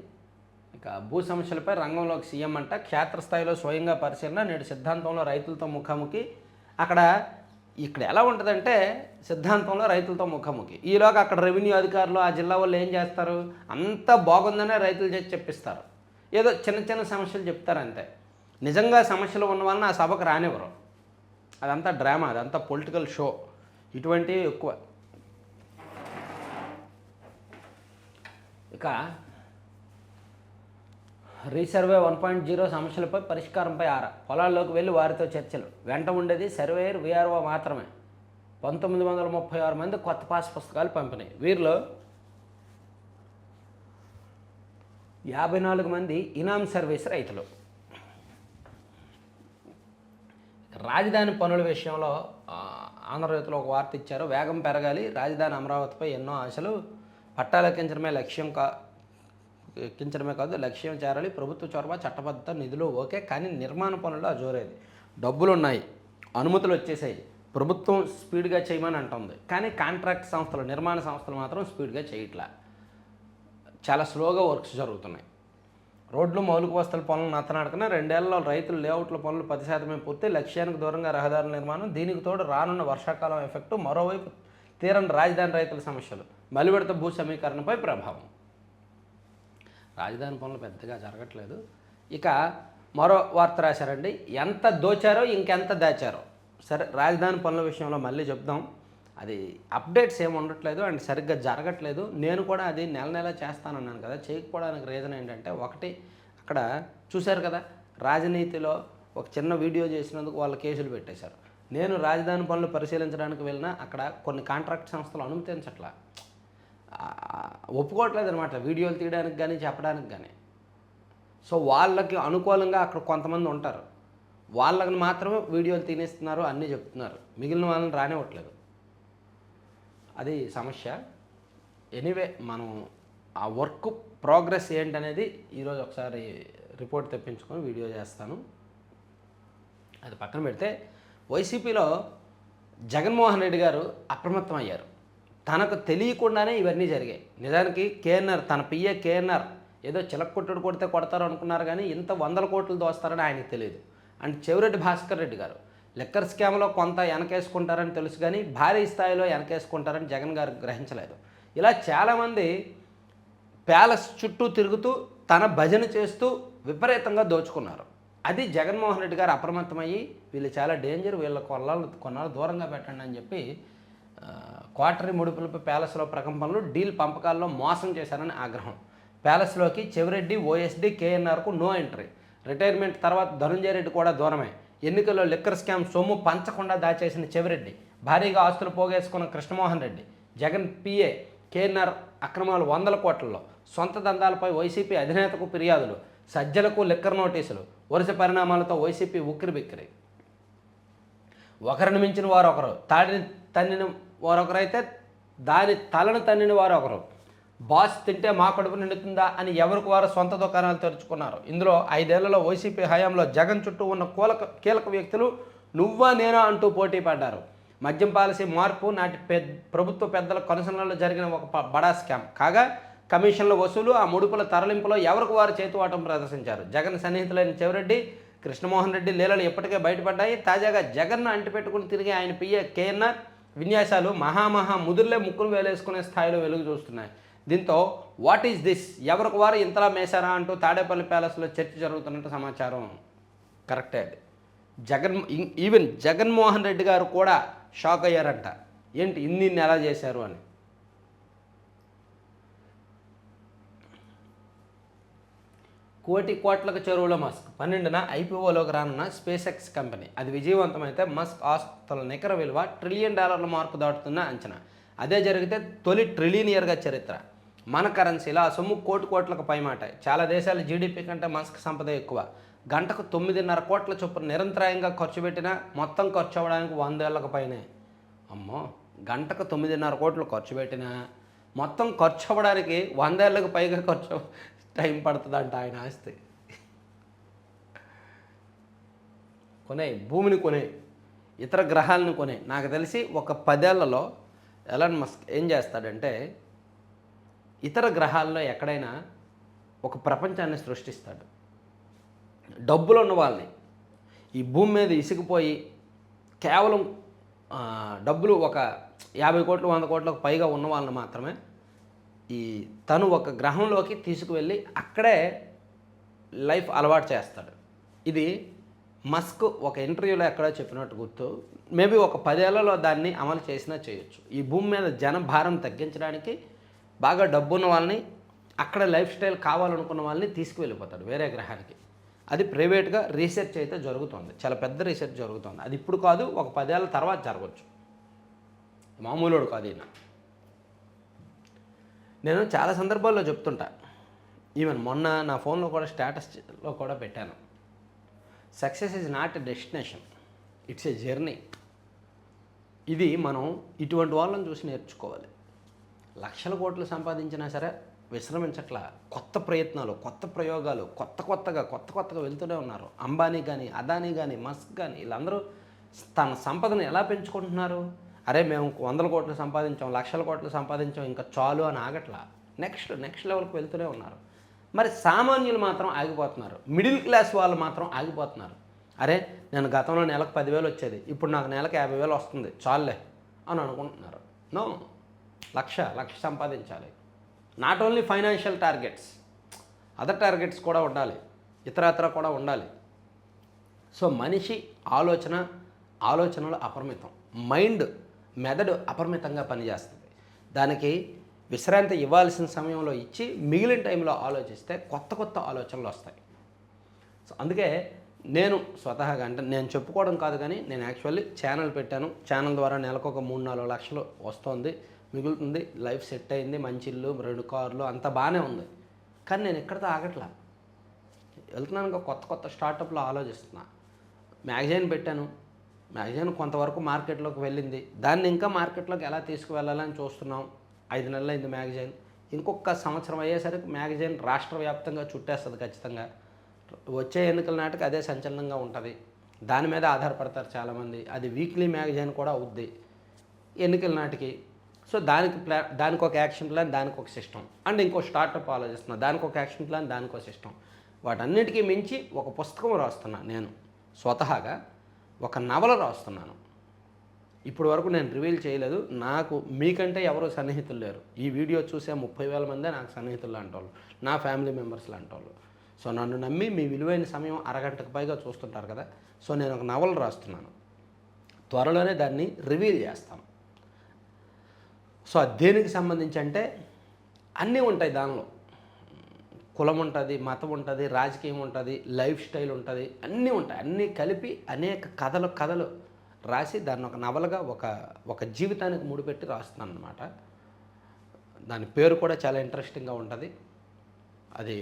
A: ఇక భూ సమస్యలపై రంగంలోకి సీఎం అంట. క్షేత్రస్థాయిలో స్వయంగా పరిశీలన. నేడు సిద్ధాంతంలో రైతులతో ముఖాముఖి. ఇక్కడ ఎలా ఉంటుందంటే సిద్ధాంతంలో రైతులతో ముఖాముఖి. ఈలోగా అక్కడ రెవెన్యూ అధికారులు ఆ జిల్లా వాళ్ళు ఏం చేస్తారు, అంతా బాగుందనే రైతులు చేసి చెప్పిస్తారు. ఏదో చిన్న సమస్యలు చెప్తారు అంతే. నిజంగా సమస్యలు ఉన్న వాళ్ళని ఆ సభకు రానివ్వరు. అదంతా డ్రామా, అదంతా పొలిటికల్ షో. ఇటువంటివి ఎక్కువ. ఇక రీసర్వే 1.0 సమస్యలపై పరిష్కారంపై ఆరా. పొలాల్లోకి వెళ్ళి వారితో చర్చలు. వెంట ఉండేది సర్వేయర్, వీఆర్ఓ మాత్రమే. 1936 మంది కొత్త పాస్ పుస్తకాలు పంపిణీ. వీరిలో 54 మంది ఇనామ్ సర్వీస్ రైతులు. రాజధాని పనుల విషయంలో ఆంధ్రజ్యోతిలో ఒక వార్త ఇచ్చారు. వేగం పెరగాలి, రాజధాని అమరావతిపై ఎన్నో ఆశలు. పట్టాలెక్కించడమే కాదు, లక్ష్యం చేరాలి. ప్రభుత్వ చొరవ, చట్టబద్ధత, నిధులు ఓకే, కానీ నిర్మాణ పనుల్లో జోరేది. డబ్బులు ఉన్నాయి, అనుమతులు వచ్చేసాయి, ప్రభుత్వం స్పీడ్గా చేయమని అంటుంది, కానీ కాంట్రాక్ట్ సంస్థలు, నిర్మాణ సంస్థలు మాత్రం స్పీడ్గా చేయట్లా. చాలా స్లోగా వర్క్స్ జరుగుతున్నాయి. రోడ్లు, మౌలిక వసతుల పనులు నత్తనాడుకున్న 2 ఏళ్లలో రైతులు లేఅవుట్ల పనులు 10% పూర్తి, లక్ష్యానికి దూరంగా రహదారుల నిర్మాణం. దీనికి తోడు రానున్న వర్షాకాలం ఎఫెక్టు, మరోవైపు తీరని రాజధాని రైతుల సమస్యలు, మలివిడత భూ సమీకరణపై ప్రభావం. రాజధాని పనులు పెద్దగా జరగట్లేదు. ఇక మరో వార్త రాశారండి, ఎంత దోచారో ఇంకెంత దాచారో. సరే, రాజధాని పనుల విషయంలో మళ్ళీ చెప్దాం. అది అప్డేట్స్ ఏమి ఉండట్లేదు అండ్ సరిగ్గా జరగట్లేదు. నేను కూడా అది నెల చేస్తానన్నాను కదా, చేయకపోవడానికి రీజన్ ఏంటంటే, ఒకటి అక్కడ చూశారు కదా, రాజనీతిలో ఒక చిన్న వీడియో చేసినందుకు వాళ్ళు కేసులు పెట్టేశారు. నేను రాజధాని పనులు పరిశీలించడానికి వెళ్ళినా అక్కడ కొన్ని కాంట్రాక్ట్ సంస్థలు అనుమతించట్లా, ఒప్పుకోవట్లేదు అనమాట వీడియోలు తీయడానికి కానీ చెప్పడానికి కానీ. సో వాళ్ళకి అనుకూలంగా అక్కడ కొంతమంది ఉంటారు, వాళ్ళని మాత్రమే వీడియోలు తినేస్తున్నారు, అన్నీ చెప్తున్నారు, మిగిలిన వాళ్ళని రానివ్వట్లేదు. అది సమస్య. ఎనీవే, మనం ఆ వర్క్ ప్రోగ్రెస్ ఏంటనేది ఈరోజు ఒకసారి రిపోర్ట్ తెప్పించుకొని వీడియో చేస్తాను. అది పక్కన పెడితే, వైసీపీలో జగన్మోహన్ రెడ్డి గారు అప్రమత్తం అయ్యారు. తనకు తెలియకుండానే ఇవన్నీ జరిగాయి. నిజానికి కేఎన్ఆర్, తన పిఏ కేఎన్ఆర్ ఏదో చిలక్కొట్టుడు కొడితే కొడతారు అనుకున్నారు, కానీ ఇంత 100 కోట్లు దోస్తారని ఆయనకు తెలియదు. అండ్ చెవిరెడ్డి భాస్కర్ రెడ్డి గారు లిక్కర్ స్కామ్లో కొంత వెనకేసుకుంటారని తెలుసు, కానీ భారీ స్థాయిలో వెనకేసుకుంటారని జగన్ గారు గ్రహించలేదు. ఇలా చాలామంది ప్యాలెస్ చుట్టూ తిరుగుతూ తన భజన చేస్తూ విపరీతంగా దోచుకున్నారు. అది జగన్మోహన్ రెడ్డి గారు అప్రమత్తమయ్యి, వీళ్ళు చాలా డేంజర్, వీళ్ళ కొన్నాళ్ళు దూరంగా పెట్టండి అని చెప్పి క్వార్టరీ ముడుపులపై ప్యాలెస్లో ప్రకంపనలు, డీల్ పంపకాల్లో మోసం చేశారని ఆగ్రహం. ప్యాలెస్లోకి చెవిరెడ్డి, ఓఎస్డీ, కేఎన్ఆర్కు నో ఎంట్రీ. రిటైర్మెంట్ తర్వాత ధనుంజయ రెడ్డి కూడా దూరమే. ఎన్నికల్లో లిక్కర్ స్కామ్ సొమ్ము పంచకుండా దాచేసిన చెవిరెడ్డి, భారీగా ఆస్తులు పోగేసుకున్న కృష్ణమోహన్ రెడ్డి, జగన్ పిఏ కేఎన్ఆర్ అక్రమాలు 100 కోట్లలో, సొంత దందాలపై వైసీపీ అధినేతకు ఫిర్యాదులు, సజ్జలకు లిక్కర్ నోటీసులు, వరుస పరిణామాలతో వైసీపీ ఉక్కిరిబిక్కిరి. ఒకరిని మించిన వారు ఒకరు, తాడిని తన్నిన వారొకరైతే దాని తలను తన్నిన వారు ఒకరు. బాస్ తింటే మా కడుపు నిండుతుందా అని ఎవరికి వారు సొంత దుకాణాలు తెరుచుకున్నారు. ఇందులో 5 ఏళ్లలో వైసీపీ హయాంలో జగన్ చుట్టూ ఉన్న కీలక వ్యక్తులు నువ్వా నేనా అంటూ పోటీ పడ్డారు. మద్యం పాలసీ మార్పు నాటి ప్రభుత్వ పెద్దల కనుసనలో జరిగిన ఒక బడా స్కామ్ కాగా, కమిషన్ల వసూలు, ఆ ముడుపుల తరలింపులో ఎవరికి వారు చేతువాటం ప్రదర్శించారు. జగన్ సన్నిహితులైన చెవిరెడ్డి, కృష్ణమోహన్ రెడ్డి లీలలు ఎప్పటికే బయటపడ్డాయి. తాజాగా జగన్ను అంటిపెట్టుకుని తిరిగి ఆయన పిఏ కేఎన్ఆర్ విన్యాసాలు మహా ముదుర్లే ముక్కును వేలేసుకునే స్థాయిలో వెలుగు చూస్తున్నాయి. దీంతో వాట్ ఈజ్ దిస్, ఎవరికి వారు ఇంతలా మేశారా అంటూ తాడేపల్లి ప్యాలెస్లో చర్చ జరుగుతున్నట్టు సమాచారం. కరెక్టే అది. ఈవెన్ జగన్మోహన్ రెడ్డి గారు కూడా షాక్ అయ్యారంట, ఏంటి ఇన్ని ఎలా చేశారు అని. కోట్లకు చెరువుల మస్క్ 12న ఐపీఓలోకి రానున్న స్పేస్ ఎక్స్ కంపెనీ. అది విజయవంతమైతే మస్క్ ఆస్తుల నికర విలువ $1 ట్రిలియన్ మార్కు దాటుతున్న అంచనా. అదే జరిగితే తొలి ట్రిలియనియర్గా చరిత్ర. మన కరెన్సీలో ఆ సొమ్ము కోట్లకు పైమాట. చాలా దేశాల జీడిపి కంటే మస్క్ సంపద ఎక్కువ. గంటకు 9.5 కోట్ల చొప్పున నిరంతరాయంగా ఖర్చు పెట్టినా మొత్తం ఖర్చు అవ్వడానికి 100 ఏళ్లకు పైనే. అమ్మో, గంటకు 9.5 కోట్లు ఖర్చు పెట్టినా మొత్తం ఖర్చు అవ్వడానికి 100 ఏళ్ళకు పైగా టైం పడుతుందంట ఆయన ఆస్తి. భూమిని కొనే, ఇతర గ్రహాలను కొనే. నాకు తెలిసి ఒక 10 ఏళ్లలో ఎలాన్ మస్క్ ఏం చేస్తాడంటే, ఇతర గ్రహాల్లో ఎక్కడైనా ఒక ప్రపంచాన్ని సృష్టిస్తాడు. డబ్బులు ఉన్న వాళ్ళని, ఈ భూమి మీద ఇసుకుపోయి కేవలం డబ్బులు ఒక 50 కోట్లు 100 కోట్లకు పైగా ఉన్న వాళ్ళని మాత్రమే తను ఒక గ్రహంలోకి తీసుకువెళ్ళి అక్కడే లైఫ్ అలవాటు చేస్తాడు. ఇది మస్క్ ఒక ఇంటర్వ్యూలో ఎక్కడో చెప్పినట్టు గుర్తు. మేబీ ఒక 10 ఏళ్లలో దాన్ని అమలు చేసినా చేయొచ్చు. ఈ భూమి మీద జన భారం తగ్గించడానికి బాగా డబ్బున్న వాళ్ళని, అక్కడ లైఫ్ స్టైల్ కావాలనుకున్న వాళ్ళని తీసుకువెళ్ళిపోతాడు వేరే గ్రహానికి. అది ప్రైవేట్గా రీసెర్చ్ అయితే జరుగుతుంది, చాలా పెద్ద రీసెర్చ్ జరుగుతుంది. అది ఇప్పుడు కాదు, ఒక 10 ఏళ్ళ తర్వాత జరగవచ్చు. మామూలుడు కాదు ఈయన. నేను చాలా సందర్భాల్లో చెప్తుంటా, ఈవెన్ మొన్న నా ఫోన్లో కూడా స్టేటస్లో కూడా పెట్టాను, success is not a destination, it's a journey. ఇది మనం ఇటువంటి వాళ్ళని చూసి నేర్చుకోవాలి. లక్షల కోట్లు సంపాదించినా సరే విశ్రమించట్లా. కొత్త ప్రయత్నాలు, కొత్త ప్రయోగాలు, కొత్తగా వెళ్తూనే ఉన్నారు. అంబానీ కానీ, అదానీ కానీ, మస్క్ కానీ, వీళ్ళందరూ తన సంపదను ఎలా పెంచుకుంటున్నారు? అరే మేము 100 కోట్లు సంపాదించాం, లక్షల కోట్లు సంపాదించాం, ఇంకా చాలు అని ఆగట్లా. నెక్స్ట్ లెవెల్కి వెళ్తూనే ఉన్నారు. మరి సామాన్యులు మాత్రం ఆగిపోతున్నారు. మిడిల్ క్లాస్ వాళ్ళు మాత్రం ఆగిపోతున్నారు. అరే నేను గతంలో నెలకు 10,000 వచ్చేది, ఇప్పుడు నాకు నెలకు 50,000 వస్తుంది చాలులే అని అనుకుంటున్నారు. నో, లక్ష సంపాదించాలి. Not only financial targets, other targets కూడా ఉండాలి, ఇతరత్ర కూడా ఉండాలి. సో మనిషి ఆలోచనలు అపరిమితం. మెదడు అపరిమితంగా పనిచేస్తుంది. దానికి విశ్రాంతి ఇవ్వాల్సిన సమయంలో ఇచ్చి మిగిలిన టైంలో ఆలోచిస్తే కొత్త ఆలోచనలు వస్తాయి. సో అందుకే నేను స్వతహాగా, అంటే నేను చెప్పుకోవడం కాదు కానీ, నేను యాక్చువల్లీ ఛానల్ పెట్టాను. ఛానల్ ద్వారా నెలకు ఒక 3-4 లక్షలు వస్తుంది, మిగులుతుంది, లైఫ్ సెట్ అయింది, మంచి ఇల్లు, 2 కార్లు, అంతా బాగానే ఉంది. కానీ నేను ఎక్కడితో ఆగట్లా, వెళ్తున్నాను. ఇంకా కొత్త స్టార్టప్లో ఆలోచిస్తున్నా. మ్యాగజైన్ పెట్టాను, మ్యాగజైన్ కొంతవరకు మార్కెట్లోకి వెళ్ళింది, దాన్ని ఇంకా మార్కెట్లోకి ఎలా తీసుకువెళ్ళాలని చూస్తున్నాం. 5 నెలలు అయింది మ్యాగజైన్. ఇంకొక సంవత్సరం అయ్యేసరికి మ్యాగజైన్ రాష్ట్ర వ్యాప్తంగా చుట్టేస్తుంది ఖచ్చితంగా. వచ్చే ఎన్నికల నాటికి అదే సంచలనంగా ఉంటుంది. దాని మీద ఆధారపడతారు చాలామంది. అది వీక్లీ మ్యాగజైన్ కూడా అవుద్ది ఎన్నికల నాటికి. సో దానికి ఒక యాక్షన్ ప్లాన్, దానికి ఒక సిస్టమ్, అండ్ ఇంకో స్టార్టప్ ఆలోచిస్తున్నా, దానికి ఒక యాక్షన్ ప్లాన్, దానికి ఒక సిస్టమ్. వాటన్నిటికీ మించి ఒక పుస్తకం రాస్తున్నా. నేను స్వతహాగా ఒక నవల రాస్తున్నాను. ఇప్పుడు వరకు నేను రివీల్ చేయలేదు. నాకు మీకంటే ఎవరో సన్నిహితులు లేరు. ఈ వీడియో చూసే 30,000 మందే నాకు సన్నిహితులు లాంటి వాళ్ళు, నా ఫ్యామిలీ మెంబర్స్ లాంటి వాళ్ళు. సో నన్ను నమ్మి మీ విలువైన సమయం అరగంటకు పైగా చూస్తుంటారు కదా. సో నేను ఒక నవల రాస్తున్నాను, త్వరలోనే దాన్ని రివీల్ చేస్తాను. సో అది దేనికి సంబంధించి అంటే అన్నీ ఉంటాయి దానిలో. కులం ఉంటుంది, మతం ఉంటుంది, రాజకీయం ఉంటుంది, లైఫ్ స్టైల్ ఉంటుంది, అన్నీ ఉంటాయి. అన్నీ కలిపి అనేక కథలు రాసి దాన్ని ఒక నవలగా ఒక జీవితానికి ముడిపెట్టి రాస్తున్నాను అనమాట. దాని పేరు కూడా చాలా ఇంట్రెస్టింగ్గా ఉంటుంది. అది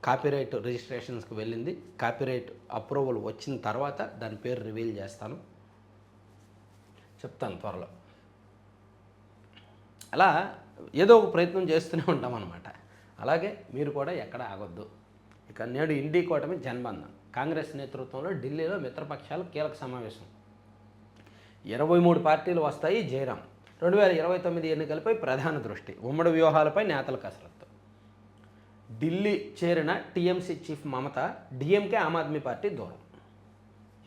A: కాపీరైట్ రిజిస్ట్రేషన్స్కి వెళ్ళింది. కాపీరైట్ అప్రూవల్ వచ్చిన తర్వాత దాని పేరు రివీల్ చేస్తాను, చెప్తాను త్వరలో. అలా ఏదో ఒక ప్రయత్నం చేస్తూనే ఉంటాం అన్నమాట. అలాగే మీరు కూడా ఎక్కడ ఆగొద్దు. ఇక నేడు ఇండి కూటమి జనబంధన్ కాంగ్రెస్ నేతృత్వంలో ఢిల్లీలో మిత్రపక్షాల కీలక సమావేశం. 23 పార్టీలు వస్తాయి. జయరాం 2029 ఎన్నికలపై ప్రధాన దృష్టి, ఉమ్మడి వ్యూహాలపై నేతల కసరత్తు. ఢిల్లీ చేరిన టీఎంసీ చీఫ్ మమత, డిఎంకే ఆమ్ ఆద్మీ పార్టీ దూరం.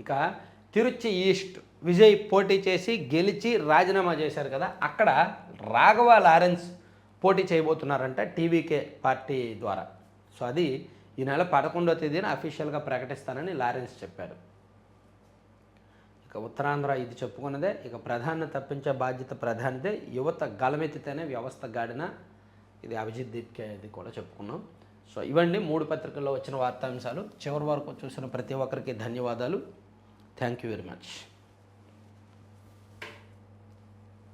A: ఇక తిరుచి ఈస్ట్ విజయ్ పోటీ చేసి గెలిచి రాజీనామా చేశారు కదా, అక్కడ రాఘవ లారెన్స్ పోటీ చేయబోతున్నారంట టీవీకే పార్టీ ద్వారా. సో అది ఈ నెల 11వ తేదీన అఫీషియల్గా ప్రకటిస్తానని లారెన్స్ చెప్పారు. ఇక ఉత్తరాంధ్ర ఇది చెప్పుకున్నదే. ఇక ప్రధాని తప్పించే బాధ్యత ప్రధానిదే, యువత గలమెత్తితేనే వ్యవస్థ గాడిన, ఇది అభిజిత్ దీప్కే ఇది కూడా చెప్పుకున్నాం. సో ఇవన్నీ 3 పత్రికల్లో వచ్చిన వార్తాంశాలు. చివరి వరకు చూసిన ప్రతి ఒక్కరికి ధన్యవాదాలు. Thank you very much.